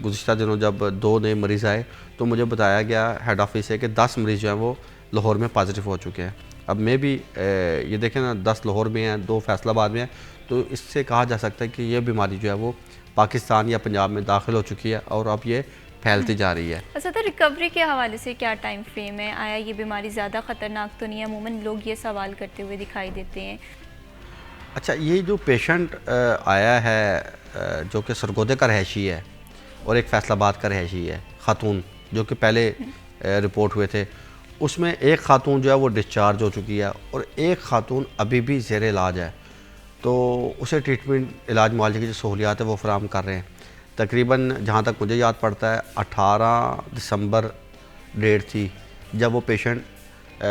Speaker 3: گزشتہ دنوں جب 2 نئے مریض آئے تو مجھے بتایا گیا ہیڈ آفس سے کہ 10 مریض جو ہیں وہ لاہور میں پازیٹیو ہو چکے ہیں. اب میں بھی یہ دیکھیں نا 10 لاہور میں ہیں، 2 فیصل آباد میں ہیں، تو اس سے کہا جا سکتا ہے کہ یہ بیماری جو ہے وہ پاکستان یا پنجاب میں داخل ہو چکی ہے اور اب یہ پھیلتی جا رہی ہے.
Speaker 2: اچھا تو ریکوری کے حوالے سے کیا ٹائم فریم ہے؟ آیا یہ بیماری زیادہ خطرناک تو نہیں ہے؟ عموماً لوگ یہ سوال کرتے ہوئے دکھائی دیتے ہیں.
Speaker 3: اچھا، یہ جو پیشنٹ آیا ہے جو کہ سرگودے کا رہائشی ہے اور ایک فیصل آباد کا رہائشی ہے خاتون، جو کہ پہلے رپورٹ ہوئے تھے، اس میں ایک خاتون جو ہے وہ ڈسچارج ہو چکی ہے اور ایک خاتون ابھی بھی زیر علاج ہے. تو اسے ٹریٹمنٹ علاج معالجے کی جو سہولیات ہے وہ فراہم کر رہے ہیں. تقریباً جہاں تک مجھے یاد پڑتا ہے 18 دسمبر ڈیٹ تھی جب وہ پیشنٹ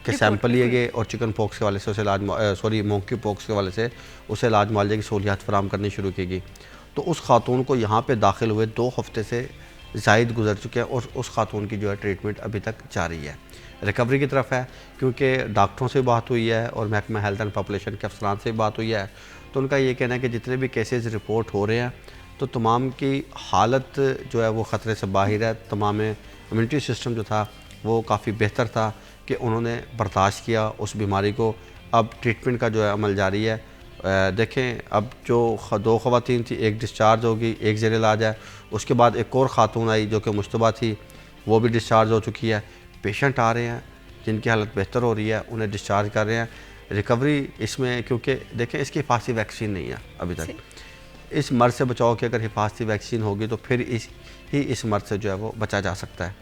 Speaker 3: کے سیمپل لیے گئے اور چکن پاکس کے والے سے اسے مونکی پاکس کے والے سے اسے علاج معالجے کی سہولیات فراہم کرنی شروع کی گئی. تو اس خاتون کو یہاں پہ داخل ہوئے 2 ہفتے سے زائد گزر چکے ہیں اور اس خاتون کی جو ہے ٹریٹمنٹ ابھی تک جاری ہے. ریکوری کی طرف ہے، کیونکہ ڈاکٹروں سے بات ہوئی ہے اور محکمہ ہیلتھ اینڈ پاپولیشن کے افسران سے بات ہوئی ہے تو ان کا یہ کہنا ہے کہ جتنے بھی کیسز رپورٹ ہو رہے ہیں تو تمام کی حالت جو ہے وہ خطرے سے باہر ہے. تمام امیونٹی سسٹم جو تھا وہ کافی بہتر تھا کہ انہوں نے برداشت کیا اس بیماری کو. اب ٹریٹمنٹ کا جو ہے عمل جاری ہے. دیکھیں اب جو 2 خواتین تھی، ایک ڈسچارج ہوگی، ایک زیر علاج ہے. اس کے بعد ایک اور خاتون آئی جو کہ مشتبہ تھی، وہ بھی ڈسچارج ہو چکی ہے. پیشنٹ آ رہے ہیں جن کی حالت بہتر ہو رہی ہے، انہیں ڈسچارج کر رہے ہیں. ریکوری اس میں کیونکہ دیکھیں اس کی حفاظتی ویکسین نہیں ہے ابھی تک. اس مرض سے بچاؤ کی اگر حفاظتی ویکسین ہوگی تو پھر اس مرض سے جو ہے وہ بچا جا سکتا ہے.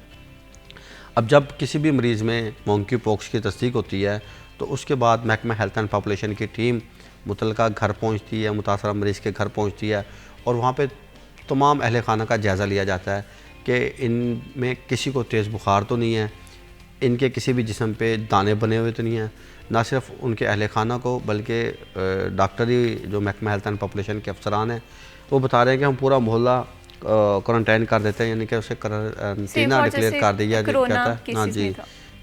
Speaker 3: اب جب کسی بھی مریض میں مونکی پاکس کی تصدیق ہوتی ہے تو اس کے بعد محکمہ ہیلتھ اینڈ پاپولیشن کی ٹیم متعلقہ گھر پہنچتی ہے، متاثرہ مریض کے گھر پہنچتی ہے اور وہاں پہ تمام اہل خانہ کا جائزہ لیا جاتا ہے کہ ان میں کسی کو تیز بخار تو نہیں ہے، ان کے کسی بھی جسم پہ دانے بنے ہوئے تو نہیں ہیں. نہ صرف ان کے اہل خانہ کو بلکہ ڈاکٹری جو محکمہ ہیلتھ اینڈ پاپولیشن کے افسران ہیں وہ بتا رہے ہیں کہ ہم پورا محلہ کوارنٹائن کر دیتے ہیں، یعنی کہ اسے قرنطینہ ڈکلیئر کر دیا جاتا ہے. ہاں جی،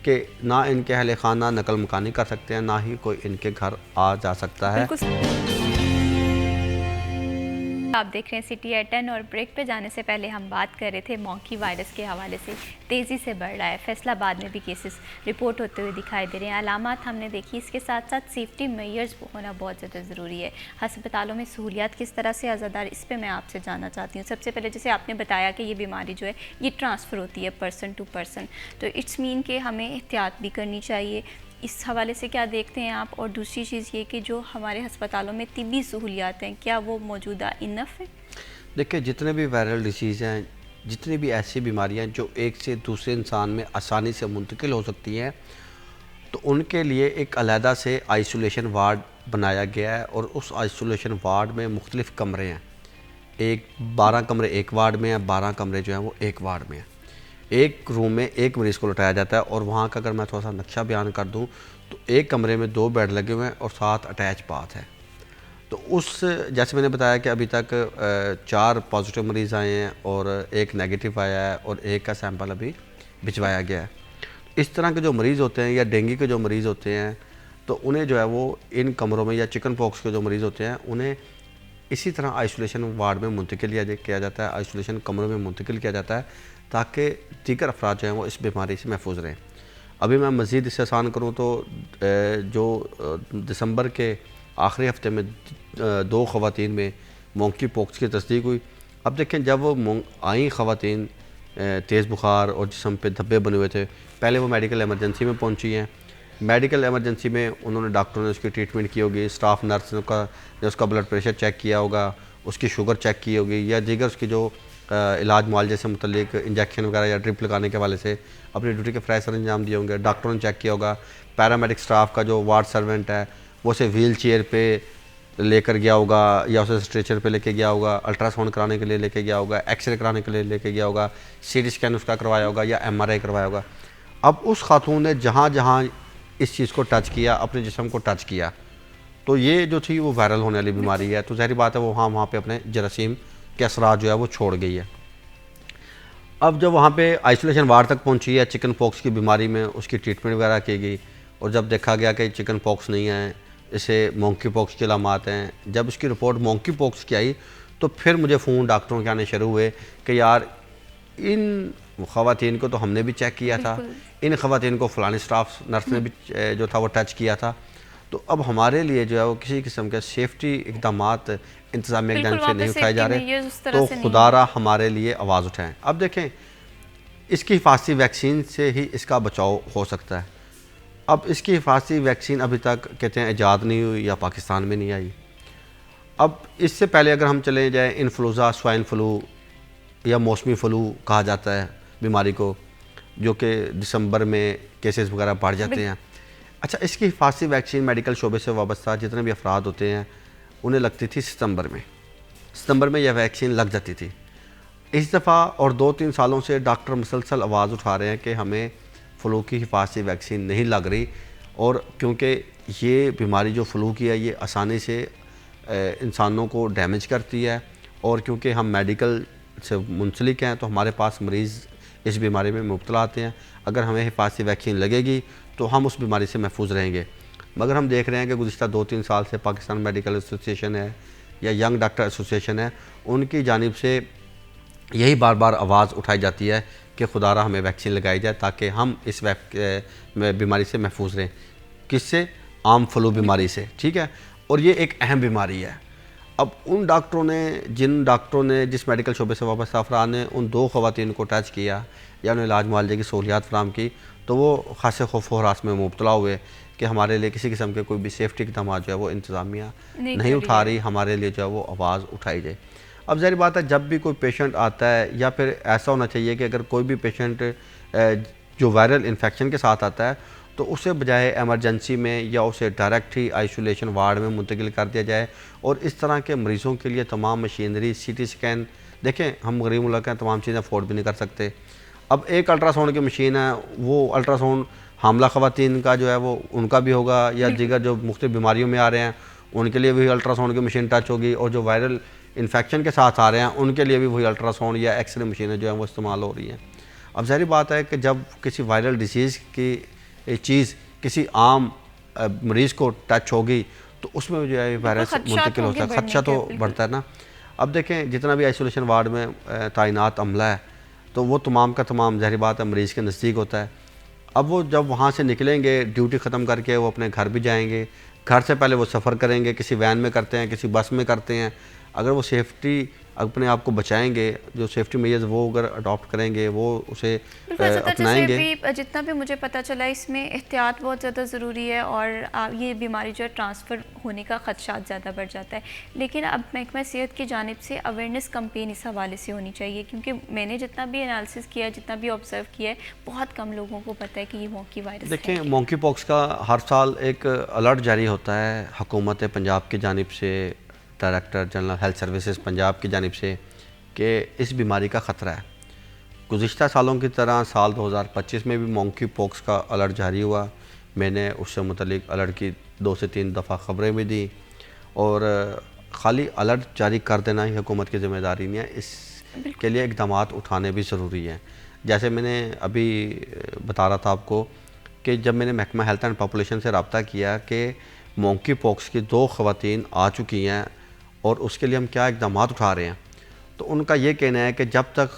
Speaker 3: کہ نہ ان کے اہل خانہ نقل مکانی کر سکتے ہیں، نہ ہی کوئی ان کے گھر آ جا سکتا ہے.
Speaker 2: آپ دیکھ رہے ہیں سٹی ایٹ 10 اور بریک پہ جانے سے پہلے ہم بات کر رہے تھے مونکی وائرس کے حوالے سے تیزی سے بڑھ رہا ہے. فیصل آباد میں بھی کیسز رپورٹ ہوتے ہوئے دکھائی دے رہے ہیں. علامات ہم نے دیکھی، اس کے ساتھ ساتھ سیفٹی میئرز ہونا بہت زیادہ ضروری ہے. ہسپتالوں میں سہولیات کس طرح سے آزادار، اس پہ میں آپ سے جاننا چاہتی ہوں. سب سے پہلے جیسے آپ نے بتایا کہ یہ بیماری جو ہے یہ ٹرانسفر ہوتی ہے پرسن ٹو پرسن، تو اٹس مین کہ ہمیں احتیاط بھی کرنی چاہیے. اس حوالے سے کیا دیکھتے ہیں آپ؟ اور دوسری چیز یہ کہ جو ہمارے ہسپتالوں میں طبی سہولیات ہیں کیا وہ موجودہ انف ہیں؟
Speaker 3: دیکھیں جتنے بھی وائرل ڈیزیز ہیں، جتنی بھی ایسی بیماریاں جو ایک سے دوسرے انسان میں آسانی سے منتقل ہو سکتی ہیں تو ان کے لیے ایک علیحدہ سے آئسولیشن وارڈ بنایا گیا ہے اور اس آئسولیشن وارڈ میں مختلف کمرے ہیں. 12 کمرے ایک وارڈ میں ہیں، 12 کمرے جو ہیں وہ ایک وارڈ میں ہیں. ایک روم میں ایک مریض کو لٹایا جاتا ہے اور وہاں کا اگر میں تھوڑا سا نقشہ بیان کر دوں تو ایک کمرے میں 2 بیڈ لگے ہوئے ہیں اور 7 اٹیچ باتھ ہے. تو جیسے میں نے بتایا کہ ابھی تک 4 پازیٹیو مریض آئے ہیں اور 1 نیگیٹو آیا ہے اور 1 کا سیمپل ابھی بھجوایا گیا ہے. اس طرح کے جو مریض ہوتے ہیں یا ڈینگی کے جو مریض ہوتے ہیں تو انہیں جو ہے وہ ان کمروں میں یا چکن پاکس کے جو مریض ہوتے ہیں انہیں اسی طرح آئسولیشن وارڈ میں منتقل کیا جاتا ہے، آئسولیشن کمروں میں منتقل کیا جاتا ہے تاکہ دیگر افراد جو ہیں وہ اس بیماری سے محفوظ رہیں۔ ابھی میں مزید اس سے آسان کروں تو جو دسمبر کے آخری ہفتے میں 2 خواتین میں مونکی پوکس کی تصدیق ہوئی۔ اب دیکھیں جب وہ آئیں خواتین تیز بخار اور جسم پہ دھبے بنے ہوئے تھے، پہلے وہ میڈیکل ایمرجنسی میں پہنچی ہیں۔ میڈیکل ایمرجنسی میں انہوں نے ڈاکٹروں نے اس کی ٹریٹمنٹ کی ہوگی، اسٹاف نرس نے اس کا بلڈ پریشر چیک کیا ہوگا، اس کی شوگر چیک کی ہوگی، یا دیگر اس کی جو علاج معالجے سے متعلق انجیکشن وغیرہ یا ڈرپ لگانے کے حوالے سے اپنی ڈیوٹی کے فرائض سر انجام دیے ہوں گے۔ ڈاکٹروں نے چیک کیا ہوگا، پیرامیڈک اسٹاف کا جو وارڈ سرونٹ ہے وہ اسے ویل چیئر پہ لے کر گیا ہوگا یا اسے اسٹریچر پہ لے کے گیا ہوگا، الٹرا ساؤنڈ کرانے کے لیے لے کے گیا ہوگا، ایکس رے کرانے کے لیے لے کے گیا ہوگا، سی ٹی اسکین اس کا کروایا ہوگا یا ایم آر آئی کروایا ہوگا۔ اب اس خاتون نے جہاں جہاں اس چیز کو ٹچ کیا، اپنے جسم کو ٹچ کیا، تو یہ جو تھی وہ وائرل ہونے والی بیماری ہے، تو ظاہری بات ہے وہ وہاں پہ اپنے جراثیم کے اثرات جو ہے وہ چھوڑ گئی ہے۔ اب جب وہاں پہ آئسولیشن وارڈ تک پہنچی ہے چکن پاکس کی بیماری میں، اس کی ٹریٹمنٹ وغیرہ کی گئی، اور جب دیکھا گیا کہ چکن پاکس نہیں ہے، اسے مونکی پاکس کی علامات ہیں، جب اس کی رپورٹ مونکی پاکس کی آئی تو پھر مجھے فون ڈاکٹروں کے آنے شروع ہوئے کہ یار ان خواتین کو تو ہم نے بھی چیک کیا تھا، ان خواتین کو فلانی اسٹاف نرس نے بھی جو تھا وہ ٹچ کیا تھا، تو اب ہمارے لیے جو ہے وہ کسی قسم کے سیفٹی اقدامات انتظامیہ کی جانب سے نہیں اٹھائے جا رہے، تو خدا را ہمارے لیے آواز اٹھائیں۔ اب دیکھیں اس کی حفاظتی ویکسین سے ہی اس کا بچاؤ ہو سکتا ہے۔ اب اس کی حفاظتی ویکسین ابھی تک کہتے ہیں ایجاد نہیں ہوئی یا پاکستان میں نہیں آئی۔ اب اس سے پہلے اگر ہم چلے جائیں انفلوزا، سوائن فلو یا موسمی فلو کہا جاتا ہے بیماری کو، جو کہ دسمبر میں کیسز وغیرہ بڑھ جاتے ہیں۔ اچھا، اس کی حفاظتی ویکسین میڈیکل شعبے سے وابستہ جتنے بھی افراد ہوتے ہیں انہیں لگتی تھی ستمبر میں یہ ویکسین لگ جاتی تھی۔ اس دفعہ اور 2-3 سالوں سے ڈاکٹر مسلسل آواز اٹھا رہے ہیں کہ ہمیں فلو کی حفاظتی ویکسین نہیں لگ رہی، اور کیونکہ یہ بیماری جو فلو کی ہے یہ آسانی سے انسانوں کو ڈیمیج کرتی ہے، اور کیونکہ ہم میڈیکل سے منسلک ہیں تو ہمارے پاس مریض اس بیماری میں مبتلا آتے ہیں، اگر ہمیں حفاظتی ویکسین لگے گی تو ہم اس بیماری سے محفوظ رہیں گے۔ مگر ہم دیکھ رہے ہیں کہ گزشتہ 2-3 سال سے پاکستان میڈیکل ایسوسیشن ہے یا ینگ ڈاکٹر ایسوسیشن ہے، ان کی جانب سے یہی بار بار آواز اٹھائی جاتی ہے کہ خدا را ہمیں ویکسین لگائی جائے تاکہ ہم اس بیماری سے محفوظ رہیں۔ کس سے؟ عام فلو بیماری سے، ٹھیک ہے، اور یہ ایک اہم بیماری ہے۔ اب ان ڈاکٹروں نے جس میڈیکل شعبے سے وابستہ افراد نے ان 2 خواتین کو ٹچ کیا یا انہیں علاج معالجے کی سہولیات فراہم کی، تو وہ خاصے خوف و ہراس میں مبتلا ہوئے کہ ہمارے لیے کسی قسم کے کوئی بھی سیفٹی اقدامات جو ہے وہ انتظامیہ نہیں اٹھا رہی، ہمارے لیے جو ہے وہ آواز اٹھائی جائے۔ اب ظاہر بات ہے جب بھی کوئی پیشنٹ آتا ہے، یا پھر ایسا ہونا چاہیے کہ اگر کوئی بھی پیشنٹ جو وائرل انفیکشن کے ساتھ آتا ہے تو اسے بجائے ایمرجنسی میں یا اسے ڈائریکٹ ہی آئسولیشن وارڈ میں منتقل کر دیا جائے، اور اس طرح کے مریضوں کے لیے تمام مشینری، سی ٹی اسکین، دیکھیں ہم غریب ملک ہیں، تمام چیزیں افورڈ بھی نہیں کر سکتے۔ اب ایک الٹرا ساؤنڈ کی مشین ہے، وہ الٹرا ساؤنڈ حاملہ خواتین کا جو ہے وہ ان کا بھی ہوگا، یا دیگر جو مختلف بیماریوں میں آ رہے ہیں ان کے لیے بھی الٹرا ساؤنڈ کی مشین ٹچ ہوگی، اور جو وائرل انفیکشن کے ساتھ آ رہے ہیں ان کے لیے بھی وہی الٹرا ساؤنڈ یا ایکس رے مشینیں جو ہیں وہ استعمال ہو رہی ہیں۔ اب ظاہری بات ہے کہ جب کسی وائرل ڈیزیز کی چیز کسی عام مریض کو ٹچ ہوگی تو اس میں جو ہے وائرس منتقل ہوتا ہے، خدشہ تو بڑھتا ہے نا۔ اب دیکھیں جتنا بھی آئسولیشن وارڈ میں تعینات عملہ ہے تو وہ تمام کا تمام ظاہری بات ہے مریض کے نزدیک ہوتا ہے۔ اب وہ جب وہاں سے نکلیں گے ڈیوٹی ختم کر کے وہ اپنے گھر بھی جائیں گے، گھر سے پہلے وہ سفر کریں گے، کسی وین میں کرتے ہیں، کسی بس میں کرتے ہیں۔ اگر وہ سیفٹی اپنے آپ کو بچائیں گے، جو سیفٹی میجرز وہ اگر اڈاپٹ کریں گے، وہ اسے اپنائیں گے۔
Speaker 2: جتنا بھی مجھے پتہ چلا اس میں احتیاط بہت زیادہ ضروری ہے، اور یہ بیماری جو ہے ٹرانسفر ہونے کا خدشات زیادہ بڑھ جاتا ہے۔ لیکن اب محکمہ صحت کی جانب سے اویئرنیس کمپین اس حوالے سے ہونی چاہیے، کیونکہ میں نے جتنا بھی انالیسس کیا ہے، جتنا بھی آبزرو کیا ہے، بہت کم لوگوں کو پتہ ہے کہ یہ مونکی وائرس ہے۔
Speaker 3: دیکھیں مونکی پاکس کا ہر سال ایک الرٹ جاری ہوتا ہے حکومت پنجاب کی جانب سے، director general health services Punjab کی جانب سے، کہ اس بیماری کا خطرہ ہے۔ گزشتہ سالوں کی طرح سال 2025 میں بھی مونکی پاکس کا الرٹ جاری ہوا۔ میں نے اس سے متعلق الرٹ کی 2 سے 3 دفعہ خبریں بھی دیں، اور خالی الرٹ جاری کر دینا ہی حکومت کی ذمہ داری نہیں ہے، اس کے لیے اقدامات اٹھانے بھی ضروری ہیں۔ جیسے میں نے ابھی بتا رہا تھا آپ کو کہ کہ جب میں نے محکمہ ہیلتھ اینڈ پاپولیشن سے رابطہ کیا کہ مونکی پوکس کی 2 خواتین آ چکی ہیں اور اس کے لیے ہم کیا اقدامات اٹھا رہے ہیں، تو ان کا یہ کہنا ہے کہ جب تک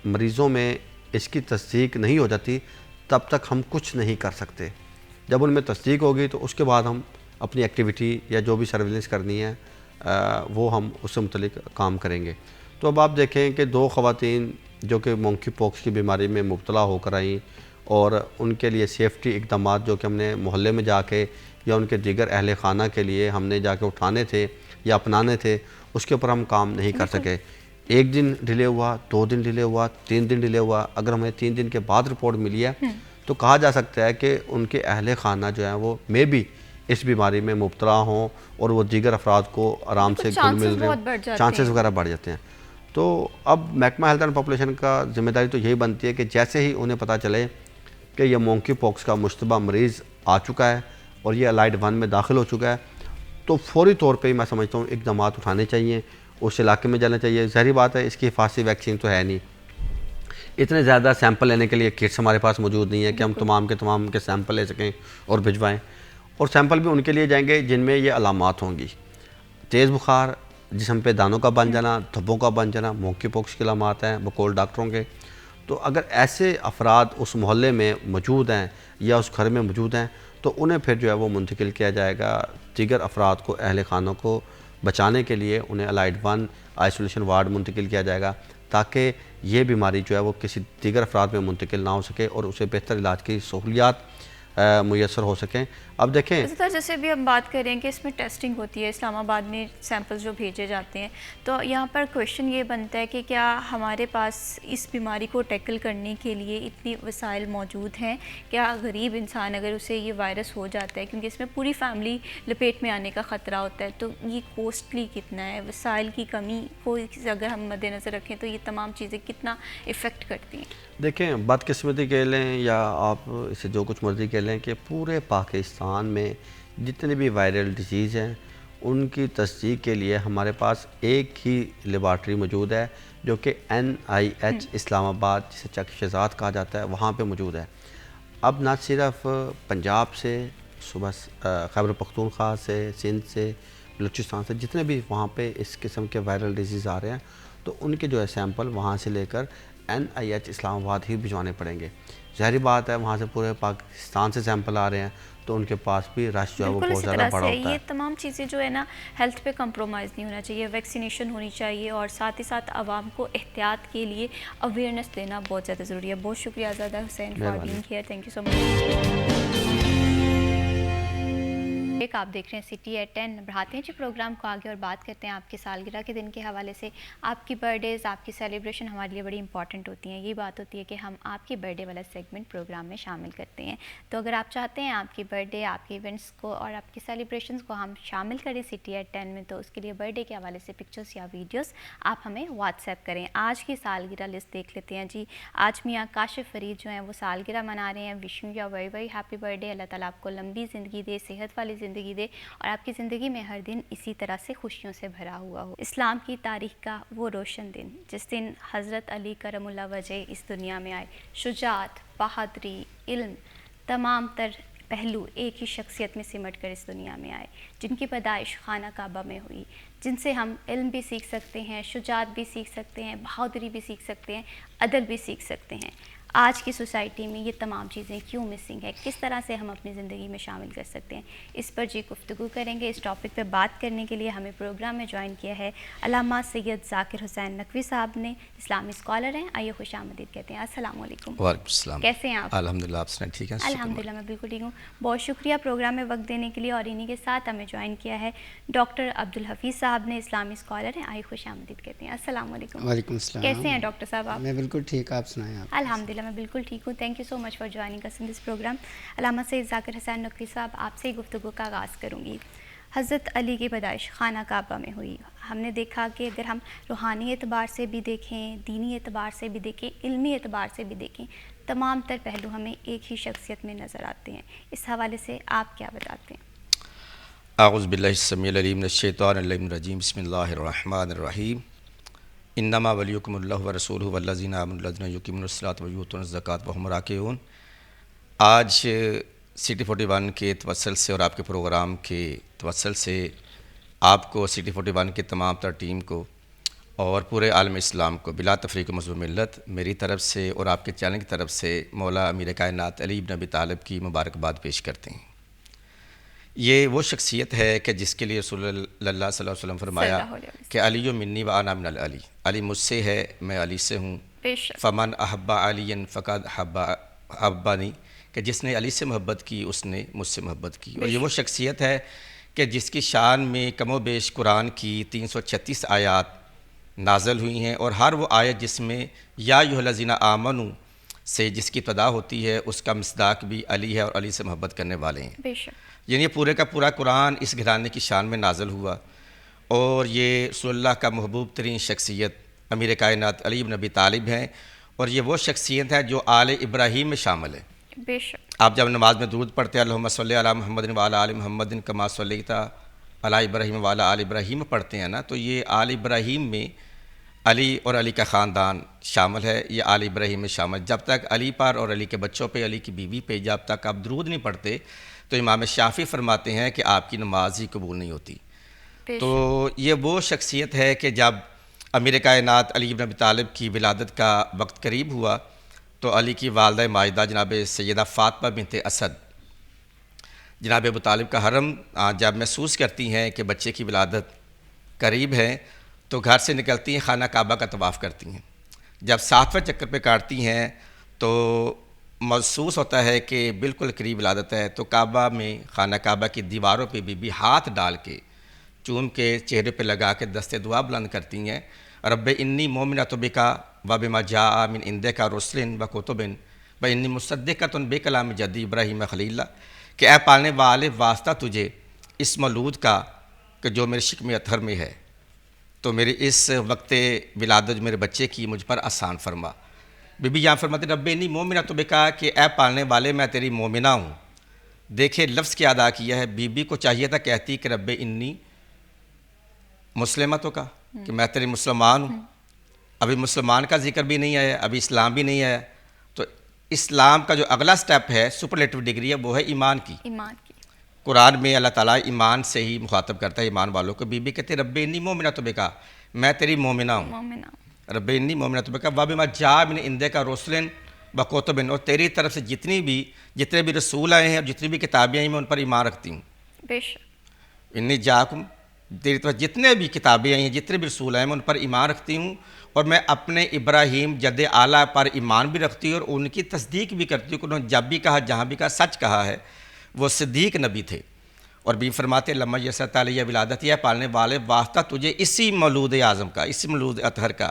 Speaker 3: مریضوں میں اس کی تصدیق نہیں ہو جاتی تب تک ہم کچھ نہیں کر سکتے. جب ان میں تصدیق ہوگی تو اس کے بعد ہم اپنی ایکٹیویٹی یا جو بھی سرویلنس کرنی ہے وہ ہم اس سے متعلق کام کریں گے. تو اب آپ دیکھیں کہ 2 خواتین جو کہ مونکی پوکس کی بیماری میں مبتلا ہو کر آئیں اور ان کے لیے سیفٹی اقدامات جو کہ ہم نے محلے میں جا کے یا ان کے دیگر اہل خانہ کے لیے ہم نے جا کے اٹھانے تھے یا اپنانے تھے، اس کے اوپر ہم کام نہیں کر سکے. 1 دن ڈیلے ہوا، 2 دن ڈیلے ہوا، 3 دن ڈیلے ہوا. اگر ہمیں 3 دن کے بعد رپورٹ ملی ہے تو کہا جا سکتا ہے کہ ان کے اہل خانہ جو ہیں وہ بھی اس بیماری میں مبتلا ہوں اور وہ دیگر افراد کو آرام سے گھل مل رہے ہیں، چانسز وغیرہ بڑھ جاتے ہیں. تو اب محکمہ ہیلتھ اینڈ پاپولیشن کا ذمہ داری تو یہی بنتی ہے کہ جیسے ہی انہیں پتہ چلے کہ یہ مونکی پوکس کا مشتبہ مریض آ چکا ہے اور یہ الائڈ 1 میں داخل ہو چکا ہے تو فوری طور پہ ہی میں سمجھتا ہوں اقدامات اٹھانے چاہیے، اس علاقے میں جانا چاہیے. ظاہری بات ہے اس کی حفاظتی ویکسین تو ہے نہیں، اتنے زیادہ سیمپل لینے کے لیے کٹس ہمارے پاس موجود نہیں ہے کہ ہم تمام کے سیمپل لے سکیں اور بھجوائیں. اور سیمپل بھی ان کے لیے جائیں گے جن میں یہ علامات ہوں گی. تیز بخار، جسم پہ دانوں کا بن جانا، دھبوں کا بن جانا مونکی پوکس کے علامات ہیں بقول ڈاکٹروں کے. تو اگر ایسے افراد اس محلے میں موجود ہیں یا اس گھر میں موجود ہیں تو انہیں پھر جو ہے وہ منتقل کیا جائے گا دیگر افراد کو، اہل خانوں کو بچانے کے لیے انہیں الائڈ 1 آئسولیشن وارڈ منتقل کیا جائے گا تاکہ یہ بیماری جو ہے وہ کسی دیگر افراد میں منتقل نہ ہو سکے اور اسے بہتر علاج کی سہولیات میسر ہو سکیں. اب دیکھیں
Speaker 2: جیسے بھی ہم بات کریں کہ اس میں ٹیسٹنگ ہوتی ہے، اسلام آباد میں سیمپلز جو بھیجے جاتے ہیں، تو یہاں پر کویشچن یہ بنتا ہے کہ کیا ہمارے پاس اس بیماری کو ٹیکل کرنے کے لیے اتنی وسائل موجود ہیں؟ کیا غریب انسان اگر اسے یہ وائرس ہو جاتا ہے، کیونکہ اس میں پوری فیملی لپیٹ میں آنے کا خطرہ ہوتا ہے، تو یہ کوسٹلی کتنا ہے؟ وسائل کی کمی کو اگر ہم مد نظر رکھیں تو یہ تمام چیزیں کتنا افیکٹ کرتی ہیں؟
Speaker 3: دیکھیں بدقسمتی کہہ لیں یا آپ اسے جو کچھ مرضی کہہ لیں کہ پورے پاکستان میں جتنے بھی وائرل ڈیزیز ہیں ان کی تصدیق کے لیے ہمارے پاس ایک ہی لیبارٹری موجود ہے جو کہ NIH اسلام آباد، جسے چک شہزاد کہا جاتا ہے، وہاں پہ موجود ہے. اب نہ صرف پنجاب سے، صوبہ خیبر پختونخوا سے، سندھ سے، بلوچستان سے، جتنے بھی وہاں پہ اس قسم کے وائرل ڈیزیز آ رہے ہیں تو ان کے جو ہے سیمپل وہاں سے لے کر NIH اسلام آباد ہی بھجوانے پڑیں گے. ظاہری بات ہے وہاں سے پورے پاکستان سے سیمپل آ رہے ہیں تو ان کے پاس بھی رش جو ہے وہ بہت زیادہ بڑا ہوتا ہے.
Speaker 2: یہ تمام چیزیں جو ہے نا ہیلتھ پہ کمپرومائز نہیں ہونا چاہیے، ویکسینیشن ہونی چاہیے اور ساتھ ہی ساتھ عوام کو احتیاط کے لیے اویئرنیس دینا بہت زیادہ ضروری ہے. بہت شکریہ Azada Hussain for being here, thank you so much. آپ دیکھ رہے ہیں سٹی ایٹ 10. بڑھاتے ہیں جی پروگرام کو آگے اور بات کرتے ہیں آپ کی سالگرہ کے دن کے حوالے سے. آپ کی برتھ ڈیز، آپ کی سیلیبریشن ہمارے لیے بڑی امپورٹنٹ ہوتی ہیں. یہ بات ہوتی ہے کہ ہم آپ کی برتھ ڈے والا سیگمنٹ پروگرام میں شامل کرتے ہیں. تو اگر آپ چاہتے ہیں آپ کی برتھ ڈے، آپ کے ایونٹس کو اور آپ کی سیلیبریشنس کو ہم شامل کریں سٹی ایٹ 10 میں، تو اس کے لیے برتھ ڈے کے حوالے سے پکچرس یا ویڈیوز آپ ہمیں واٹس ایپ کریں. آج کی سالگرہ لسٹ دیکھ لیتے ہیں جی. آج میاں کاشف فرید جو ہیں وہ سالگرہ منا رہے ہیں. Wishing ya very very happy birthday. اللہ تعالیٰ آپ کو لمبی زندگی دے، صحت والی زندگی دے اور آپ کی زندگی میں ہر دن اسی طرح سے خوشیوں سے بھرا ہوا ہو. اسلام کی تاریخ کا وہ روشن دن جس دن حضرت علی کرم اللہ وجہ اس دنیا میں آئے. شجاعت، بہادری، علم، تمام تر پہلو ایک ہی شخصیت میں سمٹ کر اس دنیا میں آئے، جن کی پیدائش خانہ کعبہ میں ہوئی، جن سے ہم علم بھی سیکھ سکتے ہیں، شجاعت بھی سیکھ سکتے ہیں، بہادری بھی سیکھ سکتے ہیں، عدل بھی سیکھ سکتے ہیں. آج کی سوسائٹی میں یہ تمام چیزیں کیوں مسنگ ہے؟ کس طرح سے ہم اپنی زندگی میں شامل کر سکتے ہیں؟ اس پر جی گفتگو کریں گے. اس ٹاپک پہ بات کرنے کے لیے ہمیں پروگرام میں جوائن کیا ہے علامہ سید ذاکر حسین نقوی صاحب نے. اسلامی اسکالر ہیں. آئیے خوش آمدید کہتے ہیں. السلام علیکم.
Speaker 4: وعلیکم السلام.
Speaker 2: کیسے ہیں آپ؟
Speaker 4: الحمدللہ. آپ سنائیں ٹھیک ہیں؟
Speaker 2: الحمدللہ میں بالکل ٹھیک ہوں. بہت شکریہ پروگرام میں وقت دینے کے لیے. اور انہی کے ساتھ ہمیں جوائن کیا ہے ڈاکٹر عبدالحفیظ صاحب نے. اسلامی اسکالر ہیں. آئیے خوش آمدید کہتے ہیں. السلام علیکم.
Speaker 5: وعلیکم السلام.
Speaker 2: کیسے ہیں ڈاکٹر صاحب آپ؟
Speaker 5: میں بالکل ٹھیک. آپ سنائیں. آپ؟
Speaker 2: الحمدللہ میں بالکل ٹھیک ہوں. Thank you so much for joining اس ان دس پروگرام. علامہ سید ذاکر حسین نقوی صاحب، آپ سے گفتگو کا آغاز کروں گی. حضرت علی کی پیدائش خانہ کعبہ میں ہوئی. ہم نے دیکھا کہ اگر ہم روحانی اعتبار سے بھی دیکھیں، دینی اعتبار سے بھی دیکھیں، علمی اعتبار سے بھی دیکھیں، تمام تر پہلو ہمیں ایک ہی شخصیت میں نظر آتے ہیں. اس حوالے سے آپ کیا بتاتے ہیں؟
Speaker 4: اعوذ باللہ السمیع العلیم من الشیطان الرجیم. بسم اللہ الرحمن الرحیم. انما ولیکم اللہ ورسولہ والذین آمنوا الذین یقیمون الصلاۃ ویؤتون الزکاۃ وہم راکعون. آج City 41 کے توسل سے اور آپ کے پروگرام کے توسل سے آپ کو City 41 کی تمام تر ٹیم کو اور پورے عالم اسلام کو بلا تفریق و مذہب ملت میری طرف سے اور آپ کے چینل کی طرف سے مولا امیر کائنات علی بن ابی طالب کی مبارکباد پیش کرتے ہیں۔ یہ وہ شخصیت ہے کہ جس کے لیے رسول اللہ صلی اللہ علیہ وسلم فرمایا کہ علی منی و انا من علی، علی مجھ سے ہے، میں علی سے ہوں۔ فمن احب علی فقد احبنی، کہ جس نے علی سے محبت کی اس نے مجھ سے محبت کی۔ اور یہ وہ شخصیت ہے کہ جس کی شان میں کم و بیش قرآن کی 336 آیات نازل ہوئی ہیں، اور ہر وہ آیت جس میں یا ایھا الذین آمنوا سے جس کی ابتدا ہوتی ہے اس کا مصداق بھی علی ہے اور علی سے محبت کرنے والے ہیں۔
Speaker 2: بے شک
Speaker 4: یعنی پورے کا پورا قرآن اس گھرانے کی شان میں نازل ہوا، اور یہ رسول اللہ کا محبوب ترین شخصیت امیر کائنات علی بن ابی طالب ہیں، اور یہ وہ شخصیت ہے جو آل ابراہیم میں شامل ہے۔
Speaker 2: بے شک
Speaker 4: آپ جب نماز میں درود پڑھتے ہیں اللہم صلی علی محمد وعلی آل محمد کما صلیت علی ابراہیم وعلی آل ابراہیم پڑھتے ہیں نا، تو یہ آل ابراہیم میں علی اور علی کا خاندان شامل ہے، یہ آل ابراہیم میں شامل۔ جب تک علی پر اور علی کے بچوں پہ، علی کی بیوی پہ جب تک آپ درود نہیں پڑھتے تو امام شافعی فرماتے ہیں کہ آپ کی نماز ہی قبول نہیں ہوتی۔ تو یہ وہ شخصیت ہے کہ جب امیر کائنات علی بن ابی طالب کی ولادت کا وقت قریب ہوا تو علی کی والدہ ماجدہ جناب سیدہ فاطمہ بنت اسد جناب ابو طالب کا حرم جب محسوس کرتی ہیں کہ بچے کی ولادت قریب ہے تو گھر سے نکلتی ہیں، خانہ کعبہ کا طواف کرتی ہیں۔ جب 7واں چکر پہ کاٹتی ہیں تو محسوس ہوتا ہے کہ بالکل قریب ولادت ہے، تو کعبہ میں خانہ کعبہ کی دیواروں پہ بھی ہاتھ ڈال کے چوم کے چہرے پہ لگا کے دست دعا بلند کرتی ہیں، رب انی مومنۃ بک و بما جاء من عندک رسل و کتب و انی مصدقۃ بکلام جدی ابراہیم خلیل، کہ اے پالنے والے واسطہ تجھے اس مولود کا کہ جو میرے شکم اطہر میں ہے، تو میرے اس وقت ولادت میرے بچے کی مجھ پر آسان فرما۔ بی بی یہاں فرماتے رب انی مومنۃ بک کہ اے پالنے والے میں تیری مومنہ ہوں۔ دیکھیں لفظ کیا ادا کیا ہے، بی بی کو چاہیے تھا کہتی کہ رب انی مسلمتوں کا، کہ میں تیری مسلمان ہوں۔ ابھی مسلمان کا ذکر بھی نہیں آیا، ابھی اسلام بھی نہیں آیا، تو اسلام کا جو اگلا سٹیپ ہے سپرلیٹو ڈگری ہے وہ ہے ایمان کی۔
Speaker 2: ایمان کی
Speaker 4: قرآن میں اللہ تعالیٰ ایمان سے ہی مخاطب کرتا ہے ایمان والوں کو۔ بی بی کہتے رب انی مومنۃ بک، میں تیری مومنہ ہوں،
Speaker 2: مومنہ
Speaker 4: رب انی مومنۃ بک و بما جاء من عندک رسل و کتب، اور تیری طرف سے جتنے بھی رسول آئے ہیں اور جتنی بھی کتابیں آئی ہیں میں ان پر ایمان رکھتی ہوں۔
Speaker 2: بے شک
Speaker 4: انی جاکم، تیری طرف جتنے بھی کتابیں آئی ہیں جتنے بھی رسول آئے ہیں میں ان پر ایمان رکھتی ہوں، اور میں اپنے ابراہیم جد اعلیٰ پر ایمان بھی رکھتی ہوں اور ان کی تصدیق بھی کرتی ہوں کہ انہوں نے جب بھی کہا جہاں بھی کہا سچ کہا ہے، وہ صدیق نبی تھے۔ اور بھی فرماتے لما یسرت علیہ ولادت، یہ پالنے والے واسطہ تجھے اسی مولود اعظم کا، اسی مولود اطہر کا،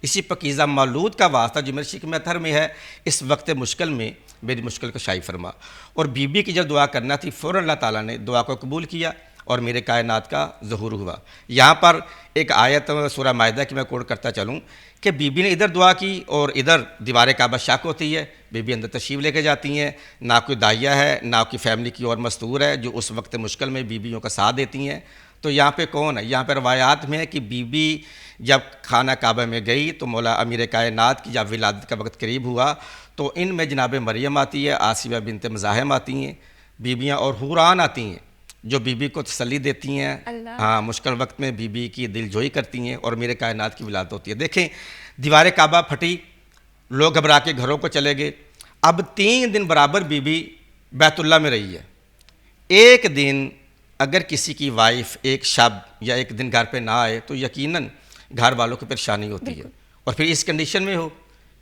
Speaker 4: اسی پکیزہ مولود کا واسطہ جو میرے شکم اطہر میں ہے، اس وقت مشکل میں میری مشکل کو شائع فرما۔ اور بی بی کی جب دعا کرنا تھی فوراً اللہ تعالیٰ نے دعا کو قبول کیا اور میرے کائنات کا ظہور ہوا۔ یہاں پر ایک آیت سورہ مائدہ کی میں کوٹ کرتا چلوں کہ بی بی نے ادھر دعا کی اور ادھر دیوار کعبہ شک ہوتی ہے، بی بی اندر تشریف لے کے جاتی ہیں، نہ کوئی داعیہ ہے نہ کوئی فیملی کی اور مستور ہے جو اس وقت مشکل میں بیویوں کا ساتھ دیتی ہیں۔ تو یہاں پہ کون ہے؟ یہاں پہ روایات میں ہے کہ بی بی جب خانہ کعبہ میں گئی تو مولا امیر کائنات کی جب ولادت کا وقت قریب ہوا تو ان میں جناب مریم آتی ہے، آسیہ بنت مزاحم آتی ہیں، بیویاں اور حوران آتی ہیں جو بی بی کو تسلی دیتی ہیں، ہاں مشکل وقت میں بی بی کی دل جوئی کرتی ہیں اور میرے کائنات کی ولادت ہوتی ہے۔ دیکھیں دیوار کعبہ پھٹی، لوگ گھبرا کے گھروں کو چلے گئے۔ اب 3 دن برابر بی بی بیت اللہ میں رہی ہے۔ ایک دن اگر کسی کی وائف ایک شب یا ایک دن گھر پہ نہ آئے تو یقیناً گھر والوں کو پریشانی ہوتی ہے، اور پھر اس کنڈیشن میں ہو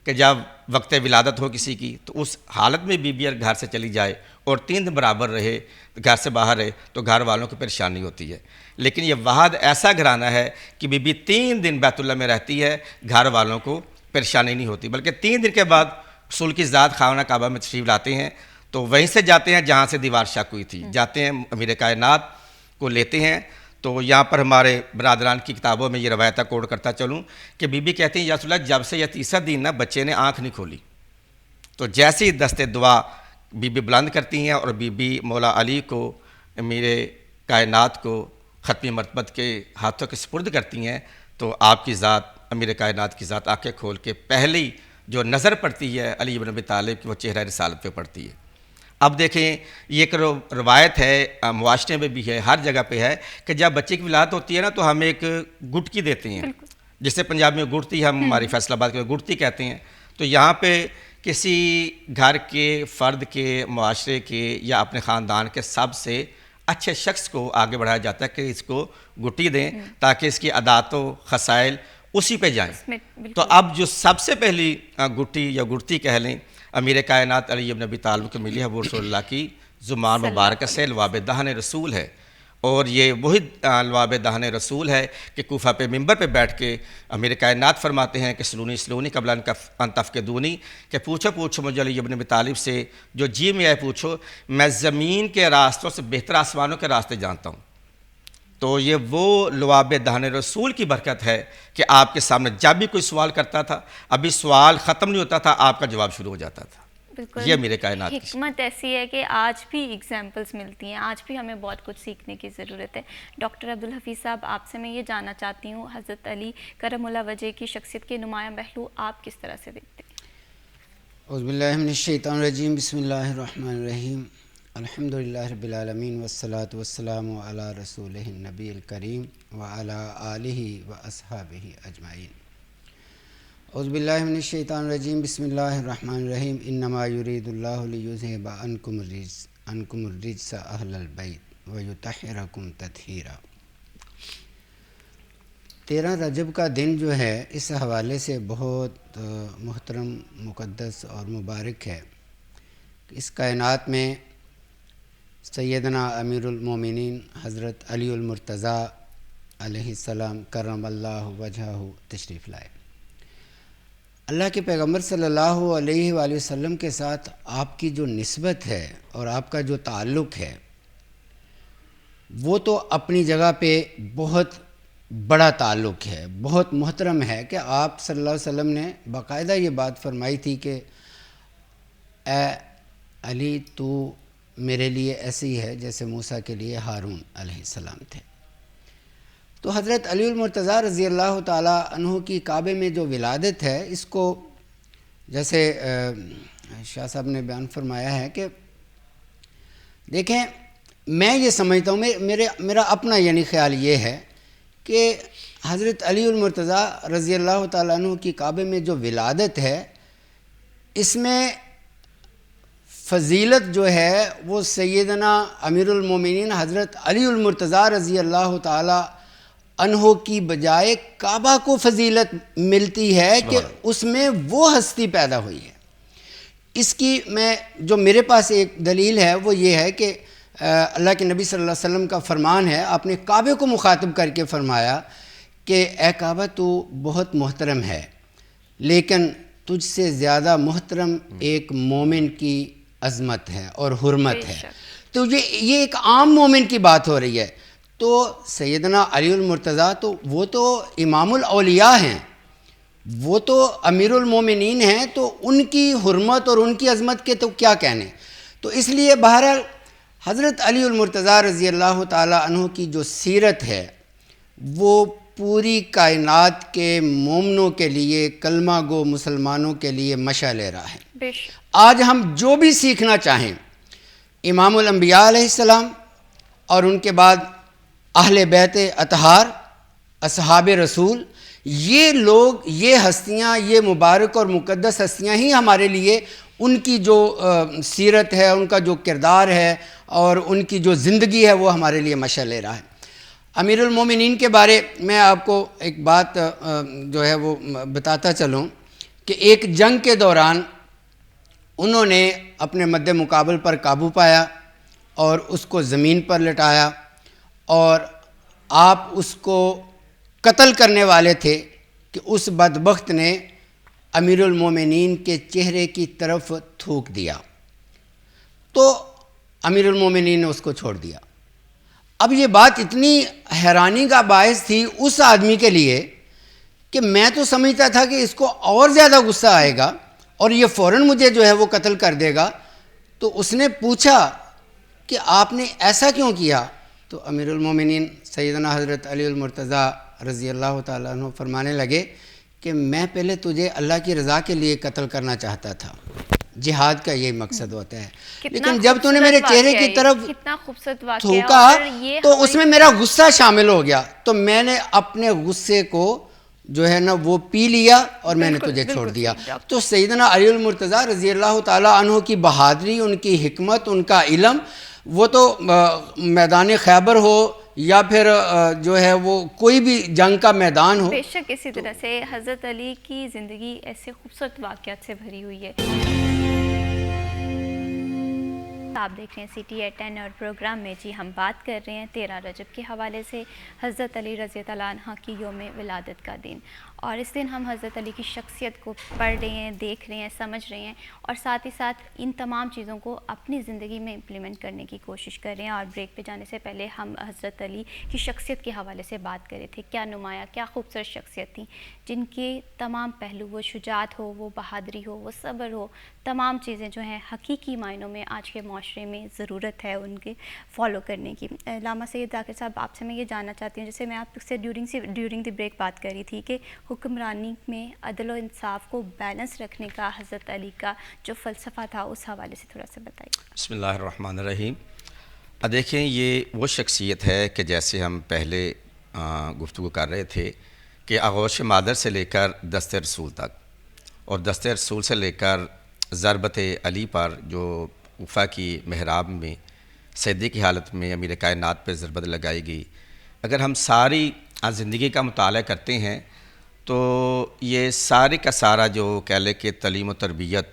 Speaker 4: کہ جب وقت ولادت ہو کسی کی تو اس حالت میں بی بی اگر گھر سے چلی جائے اور 3 دن برابر رہے، گھر سے باہر رہے تو گھر والوں کو پریشانی ہوتی ہے۔ لیکن یہ وحد ایسا گھرانہ ہے کہ بی بی 3 دن بیت اللہ میں رہتی ہے، گھر والوں کو پریشانی نہیں ہوتی، بلکہ 3 دن کے بعد رسول کی ذات خانہ کعبہ میں تشریف لاتے ہیں تو وہیں سے جاتے ہیں جہاں سے دیوار شک ہوئی تھی، جاتے ہیں امیر کائنات کو لیتے ہیں۔ تو یہاں پر ہمارے برادران کی کتابوں میں یہ روایت کوٹ کرتا چلوں کہ بی بی کہتی ہیں یا رسول اللہ جب سے یہ 3 دن نا بچے نے آنکھ نہیں کھولی، تو جیسے ہی دست دعا بی بی بلند کرتی ہیں اور بی بی مولا علی کو امیر کائنات کو ختمی مرتبت کے ہاتھوں کے سپرد کرتی ہیں تو آپ کی ذات امیر کائنات کی ذات آنکھیں کھول کے پہلی جو نظر پڑتی ہے علی بن ابی طالب کی وہ چہرہ رسالت پہ پڑتی ہے۔ اب دیکھیں یہ ایک روایت ہے، معاشرے میں بھی ہے، ہر جگہ پہ ہے کہ جب بچے کی ولادت ہوتی ہے نا تو ہم ایک گٹکی دیتے ہیں، جسے پنجاب میں گڑتی، ہم ہماری فیصل آباد کے گڑتی کہتے ہیں. تو یہاں پہ کسی گھر کے فرد کے، معاشرے کے یا اپنے خاندان کے سب سے اچھے شخص کو آگے بڑھایا جاتا ہے کہ اس کو گٹی دیں تاکہ اس کی عادات و خصائل اسی پہ جائیں. تو اب جو سب سے پہلی گٹی یا گڑتی کہہ لیں امیر کائنات علی بن ابی طالب کو ملی ہے، وہ رسول اللہ کی زبان مبارکہ سے لواب دہن رسول ہے. اور یہ وہی لواب دہن رسول ہے کہ کوفہ پہ ممبر پہ بیٹھ کے امیر کائنات فرماتے ہیں کہ سلونی سلونی قبل ان تفقدونی، کہ پوچھو مجھے علی بن ابی طالب سے جو جی میں آئے پوچھو، میں زمین کے راستوں سے بہتر آسمانوں کے راستے جانتا ہوں. تو یہ وہ لواب دہن رسول کی برکت ہے کہ آپ کے سامنے جب بھی کوئی سوال کرتا تھا، ابھی سوال ختم نہیں ہوتا تھا، آپ کا جواب شروع ہو جاتا تھا.
Speaker 2: بالکل
Speaker 4: یہ میرے کائنات کی
Speaker 2: حکمت ایسی ہے کہ آج بھی ایگزامپلس ملتی ہیں، آج بھی ہمیں بہت کچھ سیکھنے کی ضرورت ہے. ڈاکٹر عبدالحفیظ صاحب، آپ سے میں یہ جاننا چاہتی ہوں، حضرت علی کرم اللہ وجہ کی شخصیت کے نمایاں پہلو آپ کس طرح سے دیکھتے ہیں؟
Speaker 5: اعوذ باللہ من الشیطان الرجیم، بسم اللہ الرحمن الرحیم، الحمدللہ رب العالمین والصلاة والسلام علی رسولہ النبی الکریم وعلی آلہ واصحابہ اجمعین. اعوذ باللہ من الشیطان الرجیم، بسم اللہ الرحمن الرحیم، انما یرید اللہ لیذھب عنکم الرجس اہل البیت ویطہرکم تطہیرا. 13 رجب کا دن جو ہے اس حوالے سے بہت محترم، مقدس اور مبارک ہے. اس کائنات میں سیدنا امیر المومنین حضرت علی المرتضیٰ علیہ السلام کرم اللہ وجہہ تشریف لائے. اللہ کے پیغمبر صلی اللہ علیہ وآلہ وسلم کے ساتھ آپ کی جو نسبت ہے اور آپ کا جو تعلق ہے وہ تو اپنی جگہ پہ بہت بڑا تعلق ہے، بہت محترم ہے کہ آپ صلی اللہ علیہ وسلم نے باقاعدہ یہ بات فرمائی تھی کہ اے علی، تو میرے لیے ایسی ہے جیسے موسیٰ کے لیے ہارون علیہ السلام تھے. تو حضرت علی المرتضیٰ رضی اللہ تعالیٰ عنہ کی کعبے میں جو ولادت ہے، اس کو جیسے شاہ صاحب نے بیان فرمایا ہے کہ دیکھیں، میں یہ سمجھتا ہوں، میرا اپنا یعنی خیال یہ ہے کہ حضرت علی المرتضیٰ رضی اللہ تعالیٰ عنہ کی کعبے میں جو ولادت ہے، اس میں فضیلت جو ہے وہ سیدنا امیر المومنین حضرت علی المرتضیٰ رضی اللہ تعالیٰ عنہ کی بجائے کعبہ کو فضیلت ملتی ہے کہ اس میں وہ ہستی پیدا ہوئی ہے. اس کی جو میرے پاس ایک دلیل ہے وہ یہ ہے کہ اللہ کے نبی صلی اللہ علیہ وسلم کا فرمان ہے، آپ نے کعبے کو مخاطب کر کے فرمایا کہ اے کعبہ، تو بہت محترم ہے، لیکن تجھ سے زیادہ محترم ایک مومن کی عظمت ہے اور حرمت ہے. تو یہ ایک عام مومن کی بات ہو رہی ہے. تو سیدنا علی المرتضیٰ تو وہ تو امام الاولیاء ہیں، وہ تو امیر المومنین ہیں، تو ان کی حرمت اور ان کی عظمت کے تو کیا کہنے. تو اس لیے بہرحال حضرت علی المرتضیٰ رضی اللہ تعالیٰ عنہ کی جو سیرت ہے وہ پوری کائنات کے مومنوں کے لیے، کلمہ گو مسلمانوں کے لیے مشعل راہ ہے. آج ہم جو بھی سیکھنا چاہیں، امام الانبیاء علیہ السلام اور ان کے بعد اہل بیت اطہار، اصحاب رسول، یہ لوگ، یہ ہستیاں، یہ مبارک اور مقدس ہستیاں ہی ہمارے لیے ان کی جو سیرت ہے، ان کا جو کردار ہے اور ان کی جو زندگی ہے وہ ہمارے لیے مشعل راہ ہے. امیر المومنین کے بارے میں آپ کو ایک بات جو ہے وہ بتاتا چلوں کہ ایک جنگ کے دوران انہوں نے اپنے مد مقابل پر قابو پایا اور اس کو زمین پر لٹایا، اور آپ اس کو قتل کرنے والے تھے کہ اس بدبخت نے امیر المومنین کے چہرے کی طرف تھوک دیا. تو امیر المومنین نے اس کو چھوڑ دیا. اب یہ بات اتنی حیرانی کا باعث تھی اس آدمی کے لیے کہ میں تو سمجھتا تھا کہ اس کو اور زیادہ غصہ آئے گا اور یہ فوراً مجھے جو ہے وہ قتل کر دے گا. تو اس نے پوچھا کہ آپ نے ایسا کیوں کیا؟ تو امیر المومنین سیدنا حضرت علی المرتضیٰ رضی اللہ تعالیٰ عنہ فرمانے لگے کہ میں پہلے تجھے اللہ کی رضا کے لیے قتل کرنا چاہتا تھا، جہاد کا یہی مقصد ہوتا ہے.
Speaker 2: کتنا
Speaker 5: لیکن جب تو نے میرے
Speaker 2: خوبصورت
Speaker 5: چہرے
Speaker 2: واقعہ
Speaker 5: کی
Speaker 2: ہے،
Speaker 5: طرف
Speaker 2: کتنا خوبصورت واقعہ ہے،
Speaker 5: تھوکا
Speaker 2: اور یہ
Speaker 5: تو
Speaker 2: ہماری-
Speaker 5: اس میں میرا غصہ شامل ہو گیا, تو میں نے اپنے غصے کو جو ہے نا وہ پی لیا اور میں نے
Speaker 2: بالکل،
Speaker 5: تجھے چھوڑ
Speaker 2: بالکل
Speaker 5: دیا.
Speaker 2: صحیح ڈاکٹر.
Speaker 5: تو سیدنا علی المرتضیٰ رضی اللہ تعالیٰ عنہ کی بہادری, ان کی حکمت, ان کا علم, وہ تو میدان خیبر ہو یا پھر جو ہے وہ کوئی بھی جنگ کا میدان ہو.
Speaker 2: بے شک اسی طرح سے حضرت علی کی زندگی ایسے خوبصورت واقعات سے بھری ہوئی ہے. آپ دیکھ رہے ہیں CT810 اور پروگرام میں جی ہم بات کر رہے ہیں 13 رجب کے حوالے سے حضرت علی رضی اللہ عنہ کی یوم ولادت کا دن, اور اس دن ہم حضرت علی کی شخصیت کو پڑھ رہے ہیں, دیکھ رہے ہیں, سمجھ رہے ہیں, اور ساتھ ہی ساتھ ان تمام چیزوں کو اپنی زندگی میں امپلیمنٹ کرنے کی کوشش کر رہے ہیں. اور بریک پہ جانے سے پہلے ہم حضرت علی کی شخصیت کے حوالے سے بات کر رہے تھے. کیا نمایاں, کیا خوبصورت شخصیت تھی, جن کے تمام پہلو, وہ شجاعت ہو, وہ بہادری ہو, وہ صبر ہو, تمام چیزیں جو ہیں حقیقی معنوں میں آج کے معاشرے میں ضرورت ہے ان کے فالو کرنے کی. علامہ سید ذاکر صاحب, آپ سے میں یہ جاننا چاہتی ہوں, جیسے میں آپ سے ڈیورنگ دی بریک بات کر رہی تھی کہ حکمرانی میں عدل و انصاف کو بیلنس رکھنے کا حضرت علی کا جو فلسفہ تھا, اس حوالے سے تھوڑا سا بتائیے.
Speaker 4: بسم اللہ الرحمن الرحیم. دیکھیں, یہ وہ شخصیت ہے کہ جیسے ہم پہلے گفتگو کر رہے تھے کہ آغوش مادر سے لے کر دست رسول تک, اور دست رسول سے لے کر ضربت علی پر جو کوفہ کی محراب میں سجدے کی حالت میں امیر کائنات پہ ضربت لگائی گئی, اگر ہم ساری زندگی کا مطالعہ کرتے ہیں تو یہ سارے کا سارا جو کہہ لے کہ تعلیم و تربیت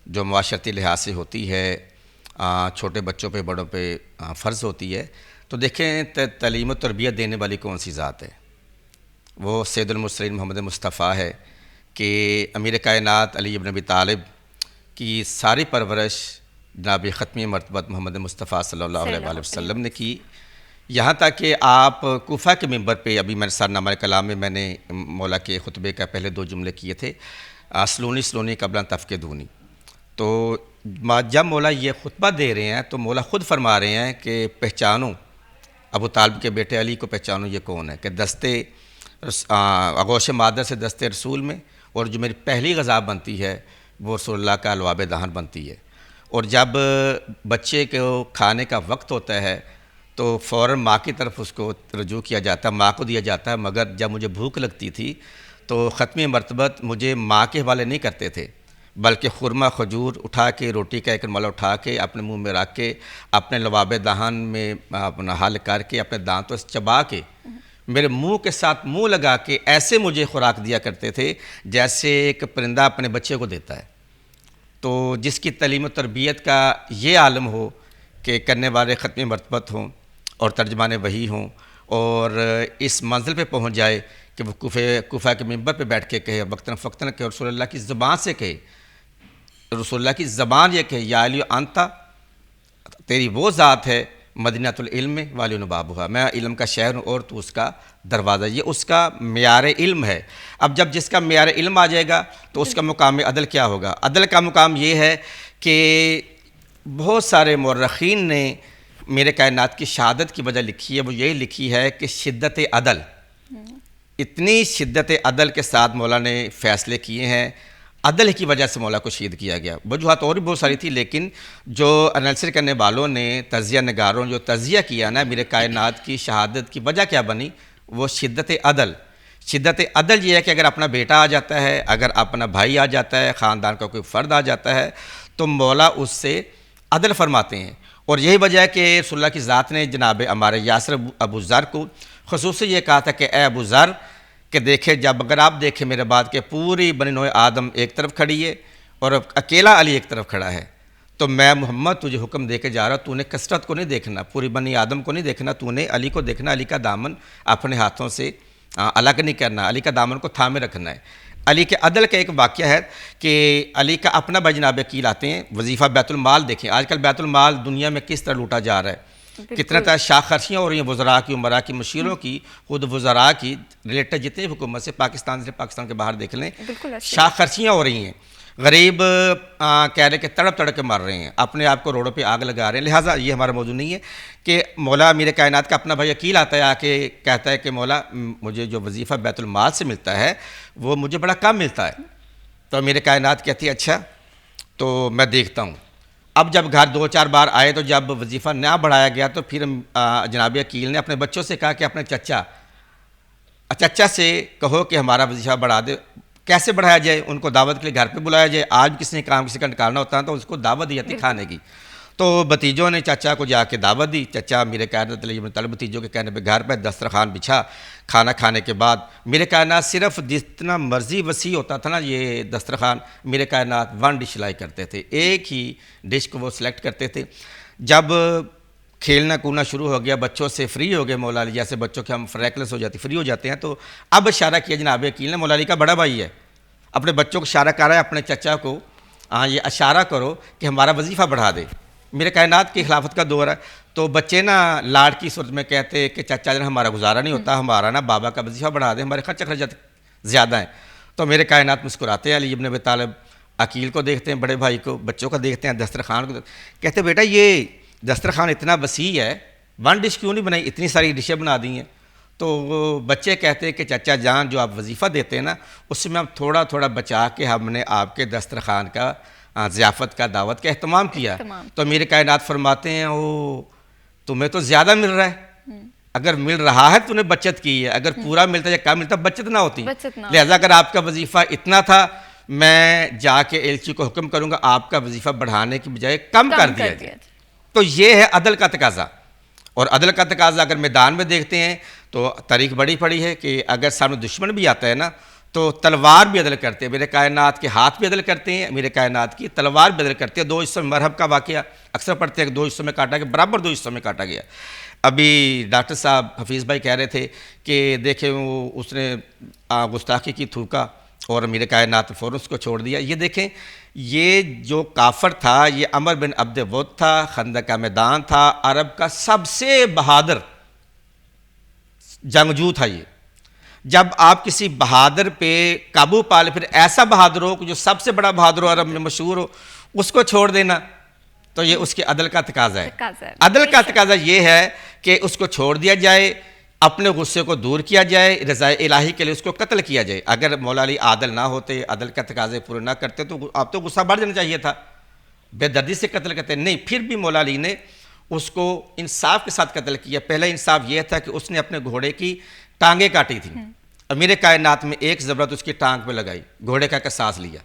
Speaker 4: جو معاشرتی لحاظ سے ہوتی ہے, چھوٹے بچوں پہ بڑوں پہ فرض ہوتی ہے, تو دیکھیں تعلیم و تربیت دینے والی کون سی ذات ہے؟ وہ سید المرسلین محمد مصطفیٰ ہے کہ امیر کائنات علی ابن ابی طالب کی ساری پرورش جناب ختمی مرتبت محمد مصطفیٰ صلی اللہ علیہ وآلہ وسلم نے کی. یہاں تک کہ آپ کوفہ کے ممبر پہ, ابھی میں نے سرنامہ کلام میں نے مولا کے خطبے کا پہلے 2 جملے کیے تھے, سلونی سلونی قبلہ تفقدونی, تو جب مولا یہ خطبہ دے رہے ہیں تو مولا خود فرما رہے ہیں کہ پہچانو ابو طالب کے بیٹے علی کو, پہچانو یہ کون ہے, کہ دستے آغوش مادر سے دستے رسول میں, اور جو میری پہلی غذا بنتی ہے وہ رسول اللہ کا الواب دہن بنتی ہے. اور جب بچے کو کھانے کا وقت ہوتا ہے تو فوراً ماں کی طرف اس کو رجوع کیا جاتا ہے, ماں کو دیا جاتا ہے. مگر جب مجھے بھوک لگتی تھی تو ختمی مرتبت مجھے ماں کے حوالے نہیں کرتے تھے, بلکہ خرما کھجور اٹھا کے, روٹی کا ایک ملا اٹھا کے اپنے منہ میں رکھ کے, اپنے لباب دہن میں اپنا حل کر کے, اپنے دانتوں سے چبا کے, میرے منہ کے ساتھ منہ لگا کے ایسے مجھے خوراک دیا کرتے تھے جیسے ایک پرندہ اپنے بچے کو دیتا ہے. تو جس کی تعلیم و تربیت کا یہ عالم ہو کہ کرنے والے ختمی مرتبت ہوں اور ترجمان وحی ہوں, اور اس منزل پہ پہنچ جائے کہ وہ کوفہ کے ممبر پہ بیٹھ کے کہے, وقتاً فوقتاً کہ رسول اللہ کی زبان سے کہے, رسول اللہ کی زبان یہ کہے, یا علی انتا, تیری وہ ذات ہے مدینۃ العلم والی نبابہ, میں علم کا شہر ہوں اور تو اس کا دروازہ. یہ اس کا معیار علم ہے. اب جب جس کا معیار علم آ جائے گا تو اس کا مقام عدل کیا ہوگا؟ عدل کا مقام یہ ہے کہ بہت سارے مورخین نے میرے کائنات کی شہادت کی وجہ لکھی ہے, وہ یہی لکھی ہے کہ شدت عدل, اتنی شدت عدل کے ساتھ مولا نے فیصلے کیے ہیں, عدل کی وجہ سے مولا کو شہید کیا گیا. وجوہات اور بھی بہت ساری تھی, لیکن جو انالیسس کرنے والوں نے, تجزیہ نگاروں جو تجزیہ کیا نا میرے کائنات کی شہادت کی وجہ کیا بنی, وہ شدت عدل. شدت عدل یہ ہے کہ اگر اپنا بیٹا آ جاتا ہے, اگر اپنا بھائی آ جاتا ہے, خاندان کا کوئی فرد آ جاتا ہے, تو مولا اس سے عدل فرماتے ہیں. اور یہی وجہ ہے کہ رسول اللہ کی ذات نے جناب عمار یاسر ابو ذر کو خصوصی یہ کہا تھا کہ اے ابو ذر, کہ دیکھے جب اگر آپ دیکھیں میرے بعد کہ پوری بنی نوع آدم ایک طرف کھڑی ہے اور اکیلا علی ایک طرف کھڑا ہے, تو میں محمد تجھے حکم دے کے جا رہا, تو نے کثرت کو نہیں دیکھنا, پوری بنی آدم کو نہیں دیکھنا, تو نے علی کو دیکھنا, علی کا دامن اپنے ہاتھوں سے الگ نہیں کرنا, علی کا دامن کو تھامے رکھنا ہے. علی کے عدل کا ایک واقعہ ہے کہ علی کا اپنا بھائی جناب عقیل آتے ہیں, وظیفہ بیت المال دیکھیں, آج کل بیت المال دنیا میں کس طرح لوٹا جا رہا ہے, کتنا طرح شاخ خرچیاں ہو رہی ہیں وزراء کی, عمراء کی, مشیروں کی, خود وزراء کی ریلیٹڈ جتنے حکومت سے پاکستان کے باہر دیکھ لیں, شاخ خرچیاں ہو رہی ہیں. غریب کہہ رہے کہ تڑپ تڑپ کے مر رہے ہیں, اپنے آپ کو روڈوں پہ آگ لگا رہے ہیں. لہٰذا یہ ہمارا موضوع نہیں ہے کہ مولا میرے کائنات کا اپنا بھائی عقیل آتا ہے, آ کے کہتا ہے کہ مولا مجھے جو وظیفہ بیت المال سے ملتا ہے وہ مجھے بڑا کم ملتا ہے. تو میرے کائنات کہتی ہے اچھا, تو میں دیکھتا ہوں. اب جب گھر 2-4 بار آئے تو جب وظیفہ نہ بڑھایا گیا تو پھر جناب عقیل نے اپنے بچوں سے کہا کہ اپنے چچا سے کہو کہ ہمارا وظیفہ بڑھا دے. کیسے بڑھایا جائے؟ ان کو دعوت کے لیے گھر پہ بلایا جائے. آج کسی نے کام کسی کا نکالنا ہوتا ہے تو اس کو دعوت دی جاتی کھانے کی. تو بھتیجوں نے چچا کو جا کے دعوت دی. چچا میرے کائنات علی ابن طالب بھتیجوں کے کہنے پہ گھر پہ دسترخوان بچھا. کھانا کھانے کے بعد میرے کائنات صرف جتنا مرضی وسیع ہوتا تھا نا یہ دسترخوان، میرے کائنات 1 ڈش لائی کرتے تھے. ایک ہی ڈش کو وہ سلیکٹ کرتے تھے. جب کھیلنا کودنا شروع ہو گیا، بچوں سے فری ہو گئے مولا علی، جیسے بچوں کے ہم فریکلس ہو جاتے فری ہو جاتے ہیں، تو اب اشارہ کیا جناب عقیل نے، مولا علی کا بڑا بھائی ہے، اپنے بچوں کو اشارہ کر رہا ہے اپنے چچا کو، یہ اشارہ کرو کہ ہمارا وظیفہ بڑھا دے. میرے کائنات کی خلافت کا دور ہے. تو بچے نا لاڑ کی صورت میں کہتے کہ چچا جان ہمارا گزارا نہیں ہوتا، ہمارا نا بابا کا وظیفہ بڑھا دے، ہمارے خرچ اخراجات زیادہ ہیں. تو میرے کائنات مسکراتے ہیں، علی ابن ابی طالب عقیل کو دیکھتے ہیں، بڑے بھائی کو، بچوں کو دیکھتے ہیں، دسترخوان کو کہتے بیٹا یہ دسترخوان اتنا وسیع ہے، 1 ڈش کیوں نہیں بنائی، اتنی ساری ڈشیں بنا دی ہیں. تو وہ بچے کہتے ہیں کہ چچا جان جو آپ وظیفہ دیتے ہیں نا اس میں ہم تھوڑا تھوڑا بچا کے ہم نے آپ کے دسترخوان کا ضیافت کا دعوت کا اہتمام کیا. تو میرے کائنات فرماتے ہیں او تمہیں تو زیادہ مل رہا ہے، اگر مل رہا ہے تو نے بچت کی ہے، اگر پورا ملتا یا کم ملتا بچت نہ ہوتی. لہذا اگر آپ کا وظیفہ اتنا تھا میں جا کے ایلچی کو حکم کروں گا آپ کا وظیفہ بڑھانے کی بجائے کم کر دیا جائے. تو یہ ہے عدل کا تقاضا. اور عدل کا تقاضا اگر میدان میں دیکھتے ہیں تو تاریخ بڑی پڑی ہے کہ اگر سامنے دشمن بھی آتا ہے نا تو تلوار بھی عدل کرتے ہیں. میرے کائنات کے ہاتھ بھی عدل کرتے ہیں، میرے کائنات کی تلوار بھی عدل کرتے ہیں. 2 حصوں میں مرحب کا واقعہ اکثر پڑھتے ہیں کہ 2 حصوں میں کاٹا گیا، برابر 2 حصوں میں کاٹا گیا. ابھی ڈاکٹر صاحب حفیظ بھائی کہہ رہے تھے کہ دیکھیں اس نے گستاخی کی، تھوکا اور میرے کائنات فوراً اس کو چھوڑ دیا. یہ دیکھیں یہ جو کافر تھا یہ عمر بن عبد ود تھا، خندق کا میدان تھا، عرب کا سب سے بہادر جنگجو تھا. یہ جب آپ کسی بہادر پہ قابو پا لے، پھر ایسا بہادر ہو کہ جو سب سے بڑا بہادر ہو عرب میں مشہور ہو، اس کو چھوڑ دینا تو یہ اس کے عدل کا تقاضا ہے. عدل کا تقاضا یہ ہے کہ اس کو چھوڑ دیا جائے، اپنے غصے کو دور کیا جائے، رضا الہی کے لیے اس کو قتل کیا جائے. اگر مولا علی عادل نہ ہوتے، عدل کا تقاضے پورے نہ کرتے تو آپ تو غصہ بڑھ جانا چاہیے تھا، بے دردی سے قتل کرتے. نہیں، پھر بھی مولا علی نے اس کو انصاف کے ساتھ قتل کیا. پہلا انصاف یہ تھا کہ اس نے اپنے گھوڑے کی ٹانگیں کاٹی تھیں اور میرے کائنات میں ایک ضربت اس کی ٹانگ پہ لگائی، گھوڑے کا قصاص لیا.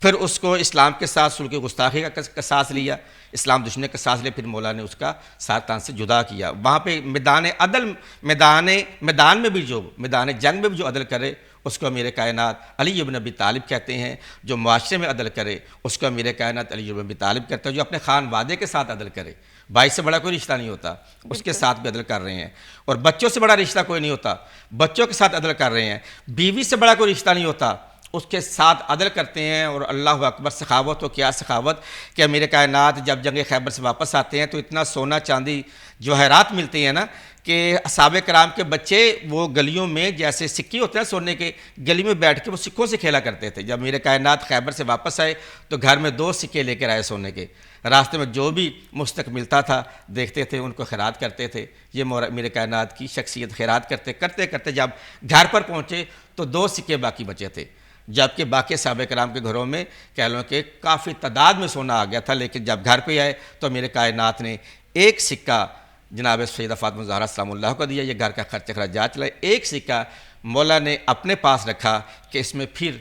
Speaker 4: پھر اس کو اسلام کے ساتھ سلوک گستاخی کا قصاص لیا، اسلام دشمن کا قصاص لیا. پھر مولا نے اس کا ساتان سے جدا کیا. وہاں پہ میدان عدل، میدان میں بھی جو میدان جنگ میں بھی جو عدل کرے اس کو میرے کائنات علی ابن ابی طالب کہتے ہیں. جو معاشرے میں عدل کرے اس کو میرے کائنات علی ابن ابی طالب کہتے ہیں. جو اپنے خان وادے کے ساتھ عدل کرے، بھائی سے بڑا کوئی رشتہ نہیں ہوتا، اس کے ساتھ بھی عدل کر رہے ہیں. اور بچوں سے بڑا رشتہ کوئی نہیں ہوتا، بچوں کے ساتھ عدل کر رہے ہیں. بیوی سے بڑا کوئی رشتہ نہیں ہوتا، اس کے ساتھ عدل کرتے ہیں. اور اللہ اکبر، سخاوت ہو کیا سخاوت کہ میرے کائنات جب جنگ خیبر سے واپس آتے ہیں تو اتنا سونا چاندی جوہرات ملتے ہیں نا کہ اصحاب کرام کے بچے وہ گلیوں میں جیسے سکے ہوتے ہیں سونے کے، گلی میں بیٹھ کے وہ سکوں سے کھیلا کرتے تھے. جب میرے کائنات خیبر سے واپس آئے تو گھر میں 2 سکے لے کر آئے سونے کے. راستے میں جو بھی مستق ملتا تھا دیکھتے تھے، ان کو خیرات کرتے تھے. یہ میرے کائنات کی شخصیت. خیرات کرتے جب گھر پر پہنچے تو 2 سکے باقی بچے تھے، جبکہ باقی صحابہ کرام کے گھروں میں کہہ لوں کہ کافی تعداد میں سونا آ گیا تھا. لیکن جب گھر پہ آئے تو میرے کائنات نے ایک سکہ جناب سیدہ فاطمہ زہرا سلام اللہ کو دیا. یہ گھر کا خرچ اخراجات چلائے. ایک سکہ مولا نے اپنے پاس رکھا کہ اس میں پھر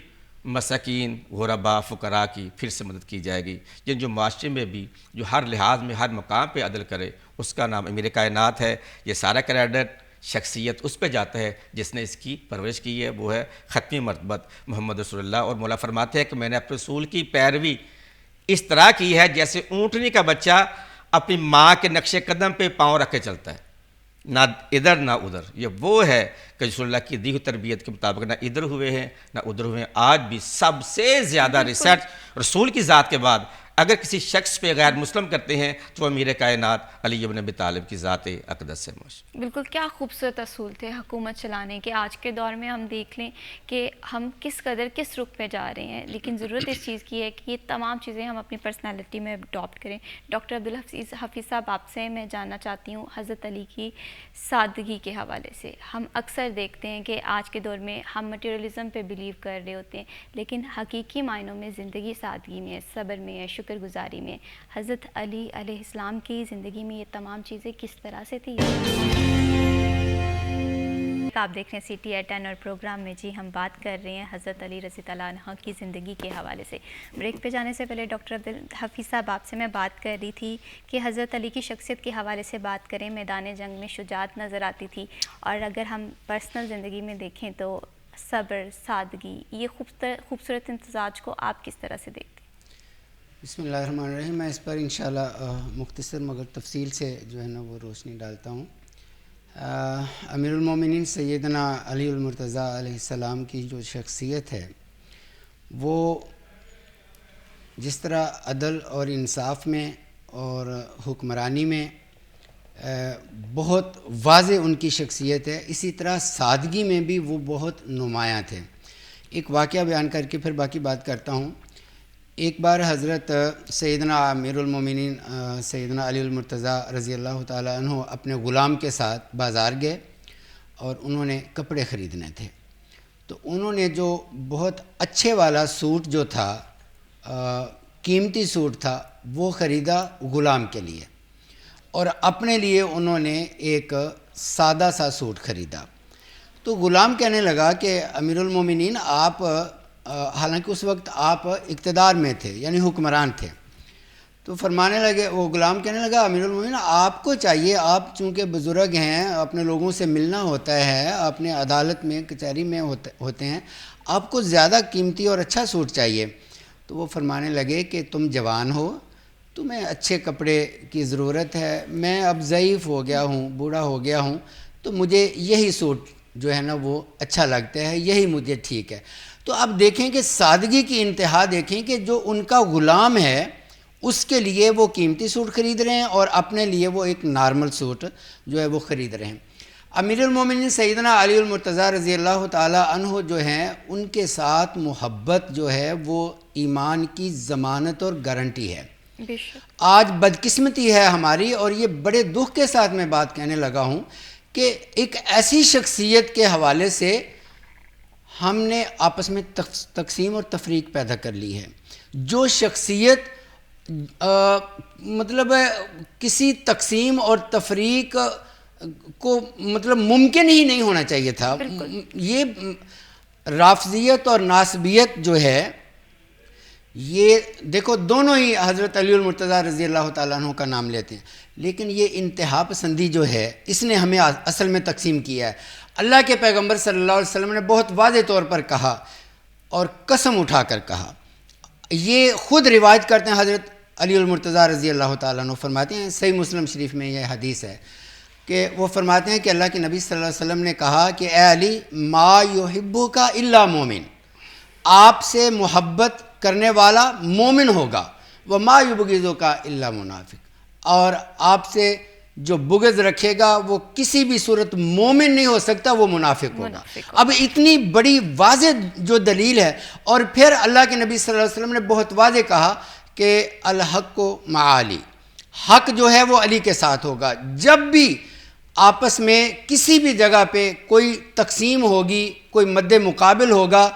Speaker 4: مساکین، غرباء، فقراء کی پھر سے مدد کی جائے گی. یہ جو معاشرے میں بھی جو ہر لحاظ میں ہر مقام پہ عدل کرے اس کا نام میرے کائنات ہے. یہ سارا کریڈٹ شخصیت اس پہ جاتا ہے جس نے اس کی پرورش کی ہے، وہ ہے ختمی مرتبت محمد رسول اللہ. اور مولا فرماتے ہیں کہ میں نے اپنے رسول کی پیروی اس طرح کی ہے جیسے اونٹنی کا بچہ اپنی ماں کے نقش قدم پہ پاؤں رکھ کے چلتا ہے، نہ ادھر نہ ادھر. یہ وہ ہے کہ رسول اللہ کی دی ہوئی تربیت کے مطابق نہ ادھر ہوئے ہیں نہ ادھر ہوئے ہیں. آج بھی سب سے زیادہ ریسرچ رسول کی ذات کے بعد اگر کسی شخص پہ غیر مسلم کرتے ہیں تو وہ امیر کائنات علی ابن ابی طالب کی ذات اقدس سے
Speaker 2: بالکل کیا خوبصورت اصول تھے حکومت چلانے کے. آج کے دور میں ہم دیکھ لیں کہ ہم کس قدر کس رخ پہ جا رہے ہیں, لیکن ضرورت اس چیز کی ہے کہ یہ تمام چیزیں ہم اپنی پرسنالٹی میں اڈاپٹ کریں. ڈاکٹر عبدالحفیظ صاحب, آپ سے میں جاننا چاہتی ہوں حضرت علی کی سادگی کے حوالے سے. ہم اکثر دیکھتے ہیں کہ آج کے دور میں ہم مٹیریلزم پہ بلیو کر رہے ہوتے ہیں, لیکن حقیقی معنوں میں زندگی سادگی میں ہے, صبر میں ہے, شکر گزاری میں. حضرت علی علیہ السلام کی زندگی میں یہ تمام چیزیں کس طرح سے تھی؟ آپ دیکھ رہے ہیں CTI10 اور پروگرام میں جی ہم بات کر رہے ہیں حضرت علی رضی اللہ عنہ کی زندگی کے حوالے سے. بریک پہ جانے سے پہلے ڈاکٹر عبدالحفیظ صاحب, آپ سے میں بات کر رہی تھی کہ حضرت علی کی شخصیت کے حوالے سے بات کریں. میدان جنگ میں شجاعت نظر آتی تھی, اور اگر ہم پرسنل زندگی میں دیکھیں تو صبر, سادگی, یہ خوبصورت امتزاج کو آپ کس طرح سے دیکھتے ہیں؟
Speaker 5: بسم اللہ الرحمن الرحیم. میں اس پر انشاءاللہ مختصر مگر تفصیل سے جو ہے نا وہ روشنی ڈالتا ہوں. امیر المومنین سیدنا علی المرتضیٰ علیہ السلام کی جو شخصیت ہے وہ جس طرح عدل اور انصاف میں اور حکمرانی میں بہت واضح ان کی شخصیت ہے, اسی طرح سادگی میں بھی وہ بہت نمایاں تھے. ایک واقعہ بیان کر کے پھر باقی بات کرتا ہوں. ایک بار حضرت سیدنا امیر المومنین سیدنا علی المرتضیٰ رضی اللہ تعالیٰ عنہ اپنے غلام کے ساتھ بازار گئے اور انہوں نے کپڑے خریدنے تھے. تو انہوں نے جو بہت اچھے والا سوٹ جو تھا, قیمتی سوٹ تھا, وہ خریدا غلام کے لیے, اور اپنے لیے انہوں نے ایک سادہ سا سوٹ خریدا. تو غلام کہنے لگا کہ امیر المومنین آپ, حالانکہ اس وقت آپ اقتدار میں تھے یعنی حکمران تھے, تو فرمانے لگے, وہ غلام کہنے لگا امیر المومنین آپ کو چاہیے, آپ چونکہ بزرگ ہیں, اپنے لوگوں سے ملنا ہوتا ہے, اپنے عدالت میں کچہری میں ہوتے ہیں, آپ کو زیادہ قیمتی اور اچھا سوٹ چاہیے. تو وہ فرمانے لگے کہ تم جوان ہو, تمہیں اچھے کپڑے کی ضرورت ہے, میں اب ضعیف ہو گیا ہوں, بوڑھا ہو گیا ہوں, تو مجھے یہی سوٹ جو ہے نا وہ اچھا لگتا ہے, یہی مجھے ٹھیک ہے. تو آپ دیکھیں کہ سادگی کی انتہا دیکھیں کہ جو ان کا غلام ہے اس کے لیے وہ قیمتی سوٹ خرید رہے ہیں اور اپنے لیے وہ ایک نارمل سوٹ جو ہے وہ خرید رہے ہیں. امیر المومنین سیدنا علی المرتضیٰ رضی اللہ تعالیٰ عنہ جو ہیں, ان کے ساتھ محبت جو ہے وہ ایمان کی ضمانت اور گارنٹی ہے. آج بدقسمتی ہے ہماری, اور یہ بڑے دکھ کے ساتھ میں بات کہنے لگا ہوں کہ ایک ایسی شخصیت کے حوالے سے ہم نے آپس میں تقسیم اور تفریق پیدا کر لی ہے. جو شخصیت مطلب کسی تقسیم اور تفریق کو مطلب ممکن ہی نہیں ہونا چاہیے تھا. یہ رافضیت اور ناسبیت جو ہے, یہ دیکھو دونوں ہی حضرت علی المرتضیٰ رضی اللہ تعالیٰ عنہ کا نام لیتے ہیں, لیکن یہ انتہا پسندی جو ہے اس نے ہمیں اصل میں تقسیم کیا ہے. اللہ کے پیغمبر صلی اللہ علیہ وسلم نے بہت واضح طور پر کہا اور قسم اٹھا کر کہا, یہ خود روایت کرتے ہیں حضرت علی المرتضیٰ رضی اللہ تعالیٰ عنہ, فرماتے ہیں صحیح مسلم شریف میں یہ حدیث ہے کہ وہ فرماتے ہیں کہ اللہ کے نبی صلی اللہ علیہ وسلم نے کہا کہ اے علی ما یحبک الا مومن, آپ سے محبت کرنے والا مومن ہوگا, وما یبغضک الا منافق, اور آپ سے جو بغض رکھے گا وہ کسی بھی صورت مومن نہیں ہو سکتا, وہ منافق ہوگا. اب اتنی بڑی واضح جو دلیل ہے, اور پھر اللہ کے نبی صلی اللہ علیہ وسلم نے بہت واضح کہا کہ الحق مع علی, حق جو ہے وہ علی کے ساتھ ہوگا. جب بھی آپس میں کسی بھی جگہ پہ کوئی تقسیم ہوگی, کوئی مد مقابل ہوگا,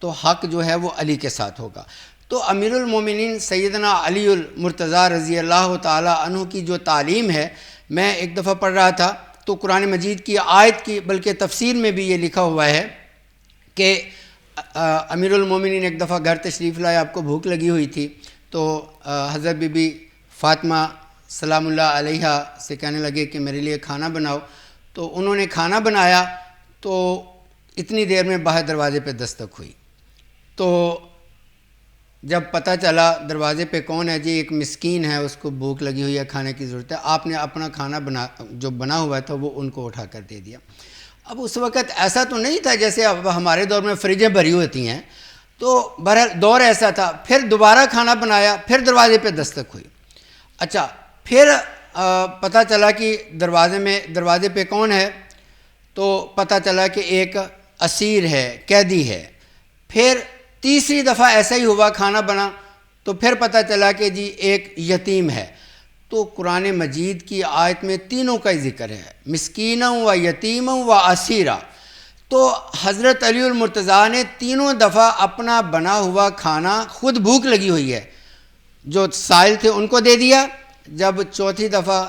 Speaker 5: تو حق جو ہے وہ علی کے ساتھ ہوگا. تو امیر المومنین سیدنا علی المرتضیٰ رضی اللہ تعالی عنہ کی جو تعلیم ہے, میں ایک دفعہ پڑھ رہا تھا تو قرآن مجید کی آیت کی بلکہ تفسیر میں بھی یہ لکھا ہوا ہے کہ امیر المومنین ایک دفعہ گھر تشریف لائے, آپ کو بھوک لگی ہوئی تھی, تو حضرت بی بی فاطمہ سلام اللہ علیہ سے کہنے لگے کہ میرے لیے کھانا بناؤ. تو انہوں نے کھانا بنایا, تو اتنی دیر میں باہر دروازے پہ دستک ہوئی. تو جب پتہ چلا دروازے پہ کون ہے, جی ایک مسکین ہے, اس کو بھوک لگی ہوئی ہے, کھانے کی ضرورت ہے, آپ نے اپنا کھانا جو بنا ہوا تھا وہ ان کو اٹھا کر دے دیا. اب اس وقت ایسا تو نہیں تھا جیسے اب ہمارے دور میں فریجیں بھری ہوتی ہیں, تو بہرحال دور ایسا تھا. پھر دوبارہ کھانا بنایا, پھر دروازے پہ دستک ہوئی. اچھا پھر پتہ چلا کہ دروازے پہ کون ہے, تو پتہ چلا کہ ایک اسیر ہے, قیدی ہے. پھر تیسری دفعہ ایسا ہی ہوا, کھانا بنا تو پھر پتہ چلا کہ جی ایک یتیم ہے. تو قرآن مجید کی آیت میں تینوں کا ہی ذکر ہے, مسکینا و یتیما و اسیرا. تو حضرت علی المرتضیٰ نے تینوں دفعہ اپنا بنا ہوا کھانا, خود بھوک لگی ہوئی ہے, جو سائل تھے ان کو دے دیا. جب چوتھی دفعہ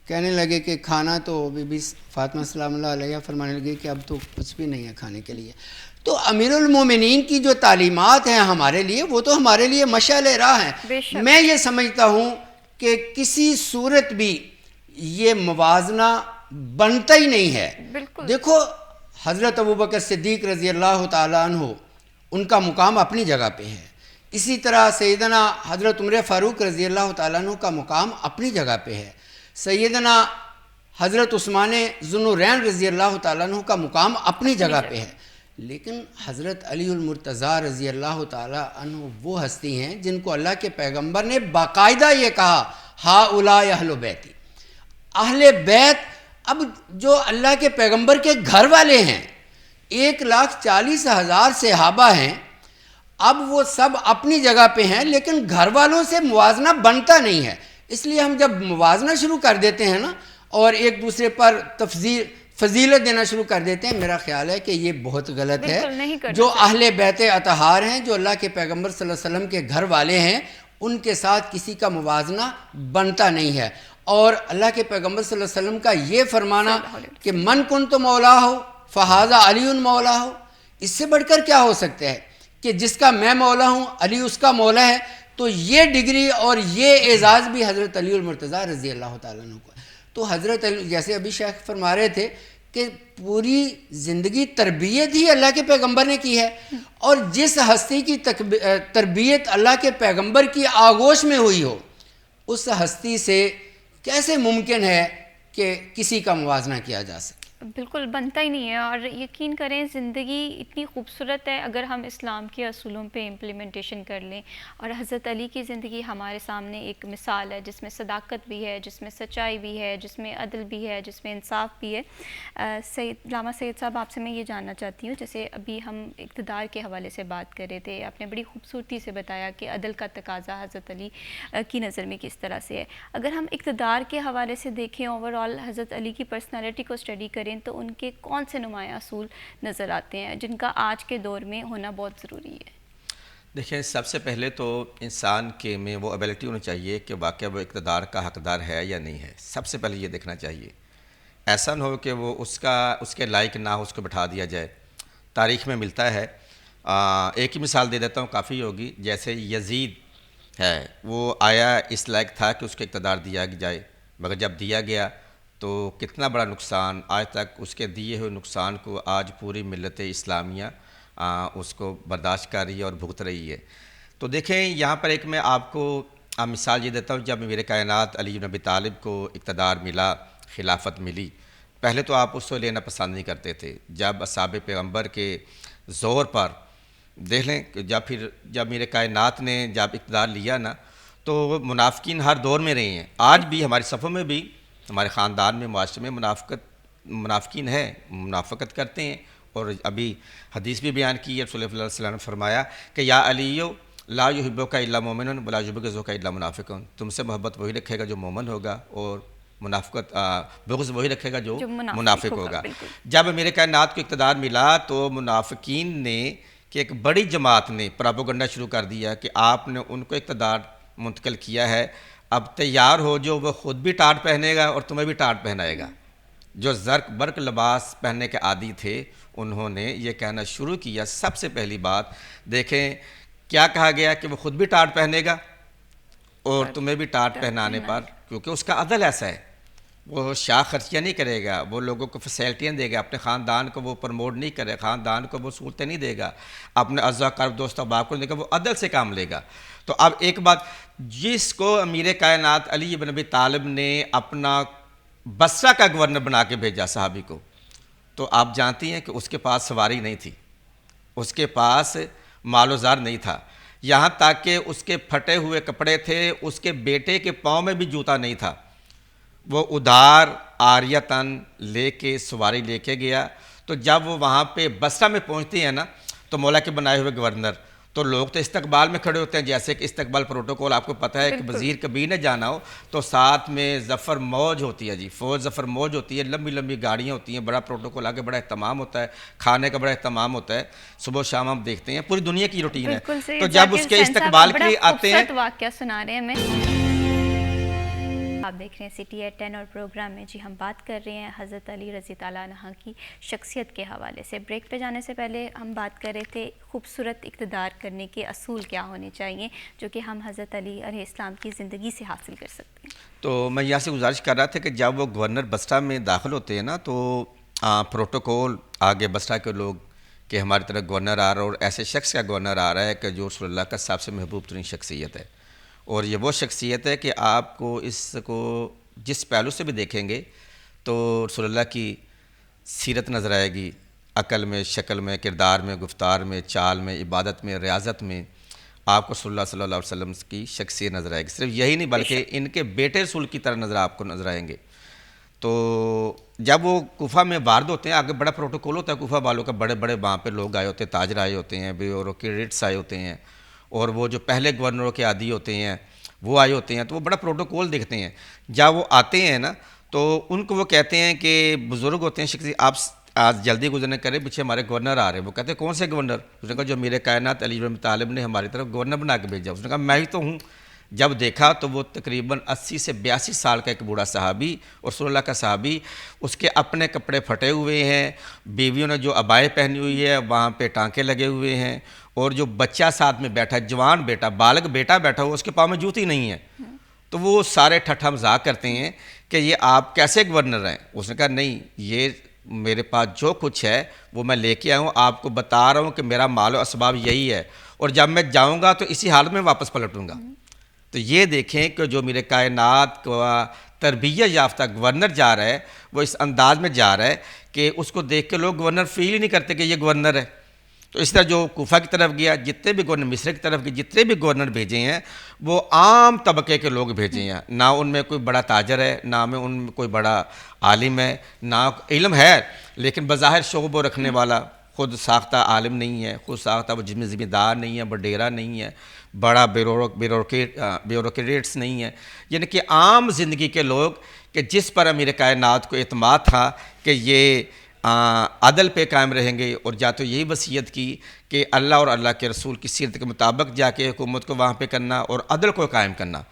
Speaker 5: کہنے لگے کہ کھانا, تو بی بی فاطمہ سلام اللہ علیہ فرمانے لگے کہ اب تو کچھ بھی نہیں ہے کھانے کے لیے. تو امیر المومنین کی جو تعلیمات ہیں ہمارے لیے, وہ تو ہمارے لیے مشعل راہ ہیں. میں یہ سمجھتا ہوں کہ کسی صورت بھی یہ موازنہ بنتا ہی نہیں ہے. دیکھو حضرت ابوبکر صدیق رضی اللہ تعالیٰ عنہ, ان کا مقام اپنی جگہ پہ ہے. اسی طرح سیدنا حضرت عمر فاروق رضی اللہ تعالیٰ عنہ کا مقام اپنی جگہ پہ ہے. سیدنا حضرت عثمان ذوالنورین رضی اللہ تعالیٰ عنہ کا مقام اپنی جگہ پہ ہے. لیکن حضرت علی المرتضیٰ رضی اللہ تعالیٰ عنہ وہ ہستی ہیں جن کو اللہ کے پیغمبر نے باقاعدہ یہ کہا, ہؤلاء اہل بیتی, اہل بیت. اب جو اللہ کے پیغمبر کے گھر والے ہیں, 1,40,000 صحابہ ہیں, اب وہ سب اپنی جگہ پہ ہیں, لیکن گھر والوں سے موازنہ بنتا نہیں ہے. اس لیے ہم جب موازنہ شروع کر دیتے ہیں نا, اور ایک دوسرے پر فضیلت دینا شروع کر دیتے ہیں, میرا خیال ہے کہ یہ بہت غلط ہے. جو اہل بیت اطہار ہیں, جو اللہ کے پیغمبر صلی اللہ علیہ وسلم کے گھر والے ہیں, ان کے ساتھ کسی کا موازنہ بنتا نہیں ہے. اور اللہ کے پیغمبر صلی اللہ علیہ وسلم کا یہ فرمانا کہ من کنت مولا ہو فہذا علی مولا ہو, اس سے بڑھ کر کیا ہو سکتا ہے کہ جس کا میں مولا ہوں علی اس کا مولا ہے. تو یہ ڈگری اور یہ اعزاز بھی حضرت علی المرتضیٰ رضی اللہ تعالیٰ عنہ کو. تو حضرت علی, جیسے ابھی شیخ فرما رہے تھے کہ پوری زندگی تربیت ہی اللہ کے پیغمبر نے کی ہے, اور جس ہستی کی تربیت اللہ کے پیغمبر کی آغوش میں ہوئی ہو, اس ہستی سے کیسے ممکن ہے کہ کسی کا موازنہ کیا جا سکے.
Speaker 2: بالکل بنتا ہی نہیں ہے. اور یقین کریں زندگی اتنی خوبصورت ہے اگر ہم اسلام کے اصولوں پہ امپلیمنٹیشن کر لیں. اور حضرت علی کی زندگی ہمارے سامنے ایک مثال ہے جس میں صداقت بھی ہے, جس میں سچائی بھی ہے, جس میں عدل بھی ہے, جس میں انصاف بھی ہے. علامہ سید صاحب, آپ سے میں یہ جاننا چاہتی ہوں, جیسے ابھی ہم اقتدار کے حوالے سے بات کر رہے تھے, آپ نے بڑی خوبصورتی سے بتایا کہ عدل کا تقاضا حضرت علی کی نظر میں کس طرح سے ہے. اگر ہم اقتدار کے حوالے سے دیکھیں, اوور آل حضرت علی کی پرسنالٹی کو اسٹڈی کریں, تو ان کے کون سے نمایاں اصول نظر آتے ہیں جن کا آج کے دور میں ہونا بہت ضروری ہے؟
Speaker 4: دیکھیں, سب سے پہلے تو انسان کے میں وہ ایبلٹی ہونی چاہیے کہ واقعہ وہ اقتدار کا حقدار ہے یا نہیں ہے. سب سے پہلے یہ دیکھنا چاہیے. ایسا نہ ہو کہ وہ اس کے لائق نہ ہو, اس کو بٹھا دیا جائے. تاریخ میں ملتا ہے, ایک ہی مثال دے دیتا ہوں, کافی ہوگی. جیسے یزید ہے, وہ آیا اس لائق تھا کہ اس کو اقتدار دیا جائے, مگر جب دیا گیا تو کتنا بڑا نقصان, آج تک اس کے دیے ہوئے نقصان کو آج پوری ملت اسلامیہ اس کو برداشت کر رہی ہے اور بھگت رہی ہے. تو دیکھیں یہاں پر ایک میں آپ کو مثال یہ دیتا ہوں. جب میرے کائنات علی بن ابی طالب کو اقتدار ملا, خلافت ملی, پہلے تو آپ اس کو لینا پسند نہیں کرتے تھے. جب اصحاب پیغمبر کے زور پر دیکھ لیں, جب میرے کائنات نے جب اقتدار لیا نا, تو منافقین ہر دور میں رہے ہیں. آج بھی ہماری صفوں میں بھی, ہمارے خاندان میں, معاشرے میں منافقین ہیں, منافقت کرتے ہیں. اور ابھی حدیث بھی بیان کی ہے, رسول اللہ صلی اللہ علیہ وسلم نے فرمایا کہ یا علیو لا یحبک الا مومن ولا یبغضک الا منافق. تم سے محبت وہی رکھے گا جو مومن ہوگا, اور بغض وہی رکھے گا جو منافق ہوگا. جب میرے کائنات کو اقتدار ملا تو منافقین نے, کہ ایک بڑی جماعت نے پراپوگنڈا شروع کر دیا کہ آپ نے ان کو اقتدار منتقل کیا ہے, اب تیار ہو جو وہ خود بھی ٹاٹ پہنے گا اور تمہیں بھی ٹاٹ پہنائے گا. جو زرق برق لباس پہننے کے عادی تھے, انہوں نے یہ کہنا شروع کیا. سب سے پہلی بات دیکھیں کیا کہا گیا کہ وہ خود بھی ٹاٹ پہنے گا اور تمہیں بھی ٹاٹ پہنانے پر, کیونکہ اس کا عدل ایسا ہے, وہ شاہ خرچیاں نہیں کرے گا, وہ لوگوں کو فیسلٹیاں دے گا, اپنے خاندان کو وہ پروموٹ نہیں کرے, خاندان کو وہ سہولتیں نہیں دے گا, اپنے اعزا قرب دوست احباب کو نہیں دے گا, وہ عدل سے کام لے گا. تو اب ایک بات, جس کو امیر کائنات علی بن ابی طالب نے اپنا بصرہ کا گورنر بنا کے بھیجا صحابی کو, تو آپ جانتی ہیں کہ اس کے پاس سواری نہیں تھی, اس کے پاس مال و زار نہیں تھا، یہاں تک کہ اس کے پھٹے ہوئے کپڑے تھے، اس کے بیٹے کے پاؤں میں بھی جوتا نہیں تھا، وہ ادھار عاریتاً لے کے سواری لے کے گیا۔ تو جب وہ وہاں پہ بصرہ میں پہنچتے ہیں نا، تو مولا کے بنائے ہوئے گورنر، تو لوگ تو استقبال میں کھڑے ہوتے ہیں، جیسے کہ استقبال پروٹوکول آپ کو پتہ ہے کہ وزیر کبیر نے جانا ہو تو ساتھ میں ظفر موج ہوتی ہے، جی فوج ظفر موج ہوتی ہے، لمبی لمبی گاڑیاں ہوتی ہیں، بڑا پروٹوکول آگے بڑا اہتمام ہوتا ہے، کھانے کا بڑا اہتمام ہوتا ہے، صبح و شام ہم دیکھتے ہیں، پوری دنیا کی روٹین ہے۔
Speaker 2: بالکل صحیح،
Speaker 4: تو جب اس کے استقبال کے لیے آتے ہیں،
Speaker 2: واقعہ سنا رہے ہیں ہمیں۔ آپ دیکھ رہے ہیں سٹی ایٹ 10 اور پروگرام میں جی ہم بات کر رہے ہیں حضرت علی رضی اللہ عنہ کی شخصیت کے حوالے سے۔ بریک پہ جانے سے پہلے ہم بات کر رہے تھے خوبصورت اقتدار کرنے کے اصول کیا ہونے چاہیے جو کہ ہم حضرت علی علیہ السلام کی زندگی سے حاصل کر سکتے ہیں۔
Speaker 4: تو میں یہاں سے گزارش کر رہا تھا کہ جب وہ گورنر بصرہ میں داخل ہوتے ہیں نا، تو پروٹوکول آگے بصرہ کے لوگ کہ ہماری طرف گورنر آ رہا ہے، اور ایسے شخص کا گورنر آ رہا ہے کہ جو رسول اللہ کا سب سے محبوب ترین شخصیت ہے، اور یہ وہ شخصیت ہے کہ آپ کو اس کو جس پہلو سے بھی دیکھیں گے تو رسول اللہ کی سیرت نظر آئے گی، عقل میں، شکل میں، کردار میں، گفتار میں، چال میں، عبادت میں، ریاضت میں آپ کو صلی اللہ علیہ وسلم کی شخصیت نظر آئے گی۔ صرف یہی نہیں بلکہ ان کے بیٹے رسول کی طرح آپ کو نظر آئیں گے۔ تو جب وہ کوفہ میں وارد ہوتے ہیں، آگے بڑا پروٹوکول ہوتا ہے کوفہ والوں کا، بڑے بڑے وہاں پہ لوگ آئے ہوتے ہیں، تاجر آئے ہوتے ہیں، بیوروکریٹس آئے ہوتے ہیں، اور وہ جو پہلے گورنروں کے عادی ہوتے ہیں وہ آئے ہوتے ہیں، تو وہ بڑا پروٹوکول دیکھتے ہیں۔ جب وہ آتے ہیں نا تو ان کو وہ کہتے ہیں کہ بزرگ ہوتے ہیں شخصی، آپ آج جلدی گزرنے کریں، پیچھے ہمارے گورنر آ رہے ہیں۔ وہ کہتے ہیں کون سے گورنر؟ اس نے کہا جو میرے کائنات علی بن ابی طالب نے ہماری طرف گورنر بنا کے بھیجا۔ اس نے کہا میں ہی تو ہوں۔ جب دیکھا تو وہ تقریباً 80 سے 82 سال کا ایک بوڑھا صحابی، اور رسول اللہ کا صحابی، اس کے اپنے کپڑے پھٹے ہوئے ہیں، بیویوں نے جو عبائیں پہنی ہوئی ہے وہاں پہ ٹانکے لگے ہوئے ہیں، اور جو بچہ ساتھ میں بیٹھا، جوان بیٹا، بالغ بیٹا بیٹھا ہوا، اس کے پاؤں میں جوتی نہیں ہے۔ تو وہ سارے ٹھٹھا مذاق کرتے ہیں کہ یہ آپ کیسے گورنر ہیں؟ اس نے کہا نہیں، یہ میرے پاس جو کچھ ہے وہ میں لے کے آیا ہوں، آپ کو بتا رہا ہوں کہ میرا مال و اسباب یہی ہے، اور جب میں جاؤں گا تو اسی حالت میں واپس پلٹوں گا۔ تو یہ دیکھیں کہ جو میرے کائنات کا تربیت یافتہ گورنر جا رہا ہے وہ اس انداز میں جا رہا ہے کہ اس کو دیکھ کے لوگ گورنر فیل ہی نہیں کرتے کہ یہ گورنر ہے۔ تو اس طرح جو کوفہ کی طرف گیا، جتنے بھی گورنر، مصر کی طرف گئے، جتنے بھی گورنر بھیجے ہیں وہ عام طبقے کے لوگ بھیجے ہیں، نہ ان میں کوئی بڑا تاجر ہے، نہ ان میں کوئی بڑا عالم ہے، نہ علم ہے لیکن بظاہر شعبہ رکھنے والا، خود ساختہ عالم نہیں ہے، خود ساختہ وہ جس میں ذمہ دار نہیں ہے، بڈیرا نہیں ہے، بڑا بیوروکریٹس نہیں ہے، یعنی کہ عام زندگی کے لوگ کہ جس پر امیر کائنات کو اعتماد تھا کہ یہ عدل پہ قائم رہیں گے، اور جا تو یہی وصیت کی کہ اللہ اور اللہ کے رسول کی سیرت کے مطابق جا کے حکومت کو وہاں پہ کرنا اور عدل کو قائم کرنا۔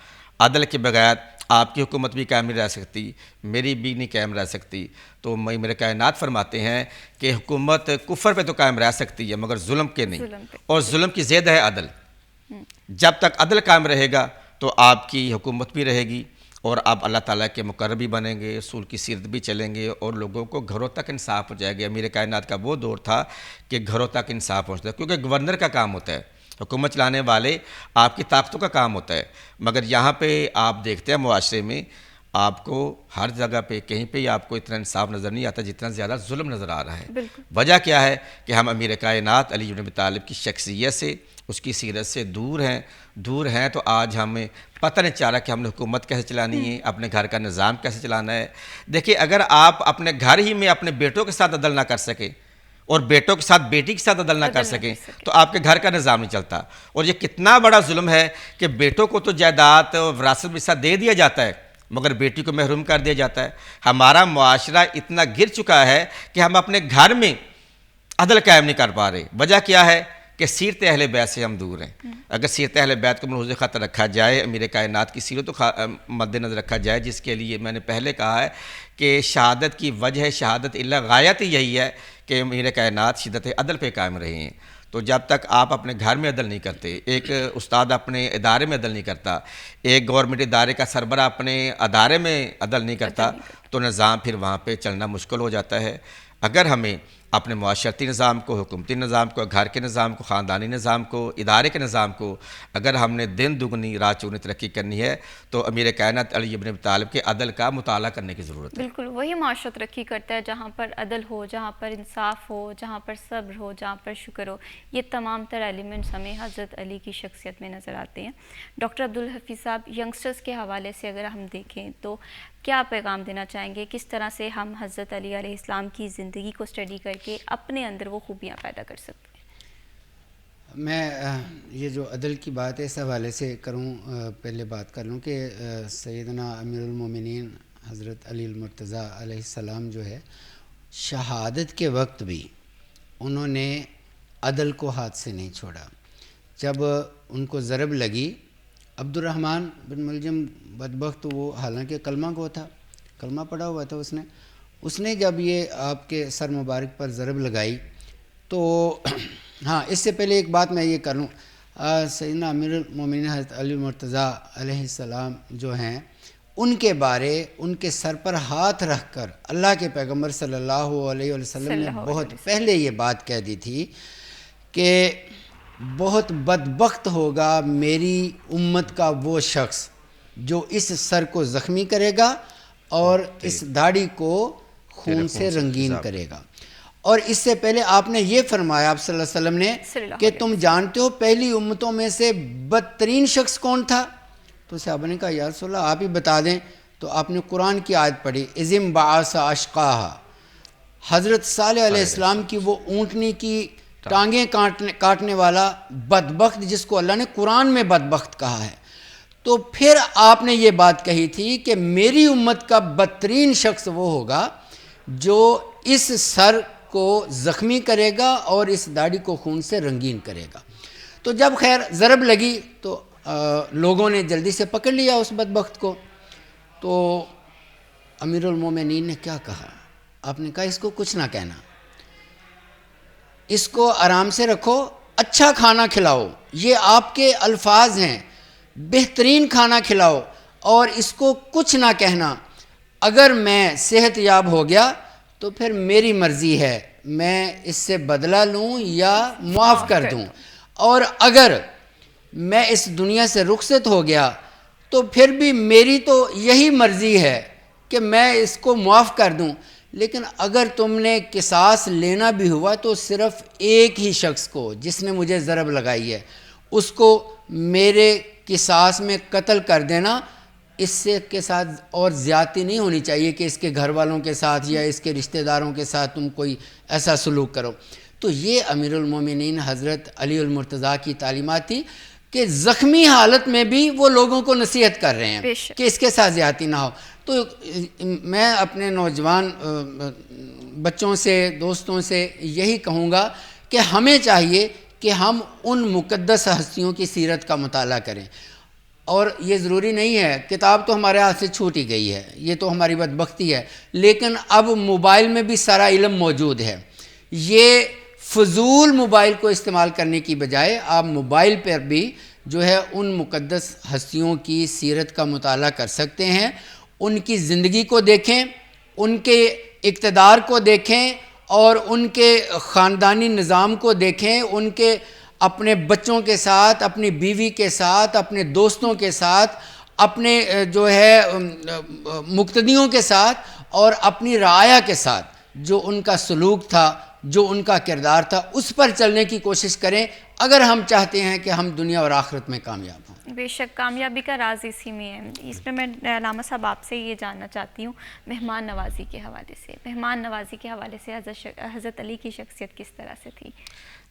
Speaker 4: عدل کے بغیر آپ کی حکومت بھی قائم نہیں رہ سکتی، میری بھی نہیں قائم رہ سکتی۔ تو میرے کائنات فرماتے ہیں کہ حکومت کفر پہ تو قائم رہ سکتی ہے مگر ظلم کے نہیں، اور ظلم کی زید ہے عدل۔ جب تک عدل قائم رہے گا تو آپ کی حکومت بھی رہے گی، اور آپ اللہ تعالیٰ کے مقرب بھی بنیں گے، رسول کی سیرت بھی چلیں گے، اور لوگوں کو گھروں تک انصاف ہو جائے گا۔ امیر کائنات کا وہ دور تھا کہ گھروں تک انصاف پہنچتا ہے، کیونکہ گورنر کا کام ہوتا ہے، حکومت چلانے والے آپ کی طاقتوں کا کام ہوتا ہے، مگر یہاں پہ آپ دیکھتے ہیں معاشرے میں آپ کو ہر جگہ پہ کہیں پہ آپ کو اتنا انصاف نظر نہیں آتا جتنا زیادہ ظلم نظر آ رہا ہے۔ وجہ کیا ہے کہ ہم امیر کائنات علی بن ابی طالب کی شخصیت سے، اس کی سیرت سے دور ہیں، تو آج ہمیں پتہ نہیں چل رہا کہ ہم نے حکومت کیسے چلانی ہے، اپنے گھر کا نظام کیسے چلانا ہے۔ دیکھیے اگر آپ اپنے گھر ہی میں اپنے بیٹوں کے ساتھ عدل نہ کر سکیں، اور بیٹوں کے ساتھ بیٹی کے ساتھ عدل نہ کر سکیں، تو آپ کے گھر کا نظام نہیں چلتا۔ اور یہ کتنا بڑا ظلم ہے کہ بیٹوں کو تو جائیداد وراثت میں حصہ دے دیا جاتا ہے مگر بیٹی کو محروم کر دیا جاتا ہے۔ ہمارا معاشرہ اتنا گر چکا ہے کہ ہم اپنے گھر میں عدل قائم نہیں کر پا رہے۔ وجہ کیا ہے کہ سیرت اہل بیت سے ہم دور ہیں۔ اگر سیرت اہل بیت کو ملحوظ خط رکھا جائے، امیر کائنات کی سیرت کو مد نظر رکھا جائے، جس کے لیے میں نے پہلے کہا ہے کہ شہادت کی وجہ شہادت اللہ غایت ہی یہی ہے کہ امیر کائنات شدت عدل پہ قائم رہے ہیں۔ تو جب تک آپ اپنے گھر میں عدل نہیں کرتے، ایک استاد اپنے ادارے میں عدل نہیں کرتا، ایک گورنمنٹ ادارے کا سربراہ اپنے ادارے میں عدل نہیں کرتا، تو نظام پھر وہاں پہ چلنا مشکل ہو جاتا ہے۔ اگر ہمیں اپنے معاشرتی نظام کو، حکومتی نظام کو، گھر کے نظام کو، خاندانی نظام کو، ادارے کے نظام کو اگر ہم نے دن دگنی رات چگنی ترقی کرنی ہے تو امیر کائنات علی بن ابی طالب کے عدل کا مطالعہ کرنے کی ضرورت ہے۔
Speaker 2: بالکل وہی معاشرہ ترقی کرتا ہے جہاں پر عدل ہو، جہاں پر انصاف ہو، جہاں پر صبر ہو، جہاں پر شکر ہو۔ یہ تمام تر ایلیمنٹس ہمیں حضرت علی کی شخصیت میں نظر آتے ہیں۔ ڈاکٹر عبدالحفیظ صاحب، ینگسٹرز کے حوالے سے اگر ہم دیکھیں تو کیا پیغام دینا چاہیں گے؟ کس طرح سے ہم حضرت علی علیہ السلام کی زندگی کو اسٹڈی کر کے اپنے اندر وہ خوبیاں پیدا کر سکتے ہیں؟
Speaker 5: میں یہ جو عدل کی بات ہے اس حوالے سے کروں، پہلے بات کر لوں کہ سیدنا امیر المومنین حضرت علی المرتضیٰ علیہ السلام جو ہے شہادت کے وقت بھی انہوں نے عدل کو ہاتھ سے نہیں چھوڑا۔ جب ان کو ضرب لگی، عبد الرحمن بن ملجم بدبخت، وہ حالانکہ کلمہ گو تھا، کلمہ پڑھا ہوا تھا، اس نے جب یہ آپ کے سر مبارک پر ضرب لگائی تو ہاں، اس سے پہلے ایک بات میں یہ کروں، سیدنا امیر المومنین حضرت علی المرتضیٰ علیہ السلام جو ہیں، ان کے بارے ان کے سر پر ہاتھ رکھ کر اللہ کے پیغمبر صلی اللہ علیہ وسلم نے بہت پہلے یہ بات کہہ دی تھی کہ بہت بدبخت ہوگا میری امت کا وہ شخص جو اس سر کو زخمی کرے گا اور اس داڑھی کو خون سے رنگین کرے گا۔ اور اس سے پہلے آپ نے یہ فرمایا، آپ صلی اللہ علیہ وسلم نے، کہ تم جانتے ہو پہلی امتوں میں سے بدترین شخص کون تھا؟ تو صحابہ نے کہا یا رسول اللہ آپ ہی بتا دیں۔ تو آپ نے قرآن کی آیت پڑھی، اذ انبعث اشقاہا، حضرت صالح علیہ السلام کی وہ اونٹنی کی ٹانگیں کاٹنے والا بدبخت جس کو اللہ نے قرآن میں بدبخت کہا ہے۔ تو پھر آپ نے یہ بات کہی تھی کہ میری امت کا بدترین شخص وہ ہوگا جو اس سر کو زخمی کرے گا اور اس داڑھی کو خون سے رنگین کرے گا۔ تو جب خیر ضرب لگی تو لوگوں نے جلدی سے پکڑ لیا اس بدبخت کو۔ تو امیر المومنین نے کیا کہا؟ آپ نے کہا اس کو کچھ نہ کہنا، اس کو آرام سے رکھو، اچھا کھانا کھلاؤ، یہ آپ کے الفاظ ہیں، بہترین کھانا کھلاؤ اور اس کو کچھ نہ کہنا۔ اگر میں صحت یاب ہو گیا تو پھر میری مرضی ہے، میں اس سے بدلہ لوں یا معاف کر دوں، اور اگر میں اس دنیا سے رخصت ہو گیا تو پھر بھی میری تو یہی مرضی ہے کہ میں اس کو معاف کر دوں، لیکن اگر تم نے قصاص لینا بھی ہوا تو صرف ایک ہی شخص کو جس نے مجھے ضرب لگائی ہے اس کو میرے قصاص میں قتل کر دینا، اس سے کے ساتھ اور زیادتی نہیں ہونی چاہیے کہ اس کے گھر والوں کے ساتھ یا اس کے رشتہ داروں کے ساتھ تم کوئی ایسا سلوک کرو۔ تو یہ امیر المومنین حضرت علی المرتضیٰ کی تعلیمات تھی کہ زخمی حالت میں بھی وہ لوگوں کو نصیحت کر رہے ہیں کہ اس کے ساتھ زیادتی نہ ہو۔ تو میں اپنے نوجوان بچوں سے، دوستوں سے یہی کہوں گا کہ ہمیں چاہیے کہ ہم ان مقدس ہستیوں کی سیرت کا مطالعہ کریں، اور یہ ضروری نہیں ہے، کتاب تو ہمارے ہاتھ سے چھوٹ ہی گئی ہے، یہ تو ہماری بدبختی ہے، لیکن اب موبائل میں بھی سارا علم موجود ہے۔ یہ فضول موبائل کو استعمال کرنے کی بجائے آپ موبائل پر بھی جو ہے ان مقدس ہستیوں کی سیرت کا مطالعہ کر سکتے ہیں، ان کی زندگی کو دیکھیں، ان کے اقتدار کو دیکھیں اور ان کے خاندانی نظام کو دیکھیں، ان کے اپنے بچوں کے ساتھ، اپنی بیوی کے ساتھ، اپنے دوستوں کے ساتھ، اپنے جو ہے مقتدیوں کے ساتھ اور اپنی رعایا کے ساتھ جو ان کا سلوک تھا، جو ان کا کردار تھا، اس پر چلنے کی کوشش کریں اگر ہم چاہتے ہیں کہ ہم دنیا اور آخرت میں کامیاب ہوں۔
Speaker 2: بے شک کامیابی کا راز اسی میں ہے۔ اس میں علامہ صاحب آپ سے یہ جاننا چاہتی ہوں مہمان نوازی کے حوالے سے، مہمان نوازی کے حوالے سے حضرت علی کی شخصیت کس طرح سے تھی؟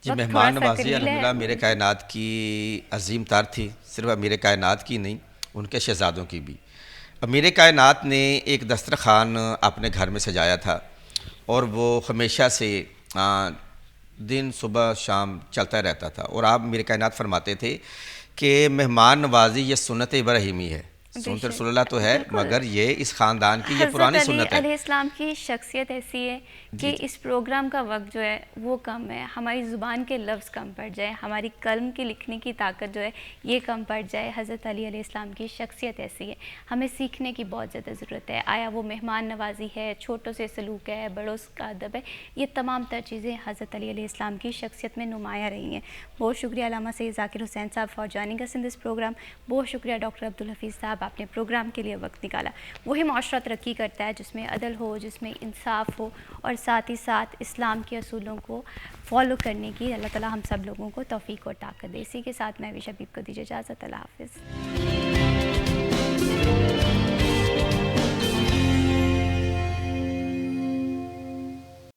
Speaker 4: جی، مہمان نوازی الحمدللہ میرے کائنات کی عظیم تر تھی، صرف میرے کائنات کی نہیں، ان کے شہزادوں کی بھی۔ میرے کائنات نے ایک دسترخوان اپنے گھر میں سجایا تھا اور وہ ہمیشہ سے دن صبح شام چلتا رہتا تھا، اور آپ میرے کائنات فرماتے تھے کہ مہمان نوازی یہ سنت ابراہیمی ہے، سنت رسول اللہ تو ہے مگر یہ اس خاندان کی یہ پرانی سنت
Speaker 2: حضرت
Speaker 4: ہے.
Speaker 2: علیہ السلام کی شخصیت ایسی ہے کہ اس پروگرام کا وقت جو ہے وہ کم ہے, ہماری زبان کے لفظ کم پڑ جائے, ہماری قلم کی لکھنے کی طاقت جو ہے یہ کم پڑ جائے. حضرت علی علیہ السلام کی شخصیت ایسی ہے, ہمیں سیکھنے کی بہت زیادہ ضرورت ہے. آیا وہ مہمان نوازی ہے, چھوٹوں سے سلوک ہے, بڑوں کا ادب ہے, یہ تمام تر چیزیں حضرت علی علیہ السلام کی شخصیت میں نمایاں رہی ہیں. بہت شکریہ علامہ سید ذاکر حسین صاحب فار جوائننگ اس ان دس پروگرام. بہت شکریہ ڈاکٹر عبدالحفیظ صاحب, آپ نے پروگرام کے لیے وقت نکالا. وہی معاشرہ ترقی کرتا ہے جس میں عدل ہو, جس میں انصاف ہو, اور ساتھ ہی ساتھ اسلام کے اصولوں کو فالو کرنے کی اللہ تعالیٰ ہم سب لوگوں کو توفیق اور طاقت دے. اسی کے ساتھ میں وش حبیب کو دیجیے اجازت. اللہ حافظ.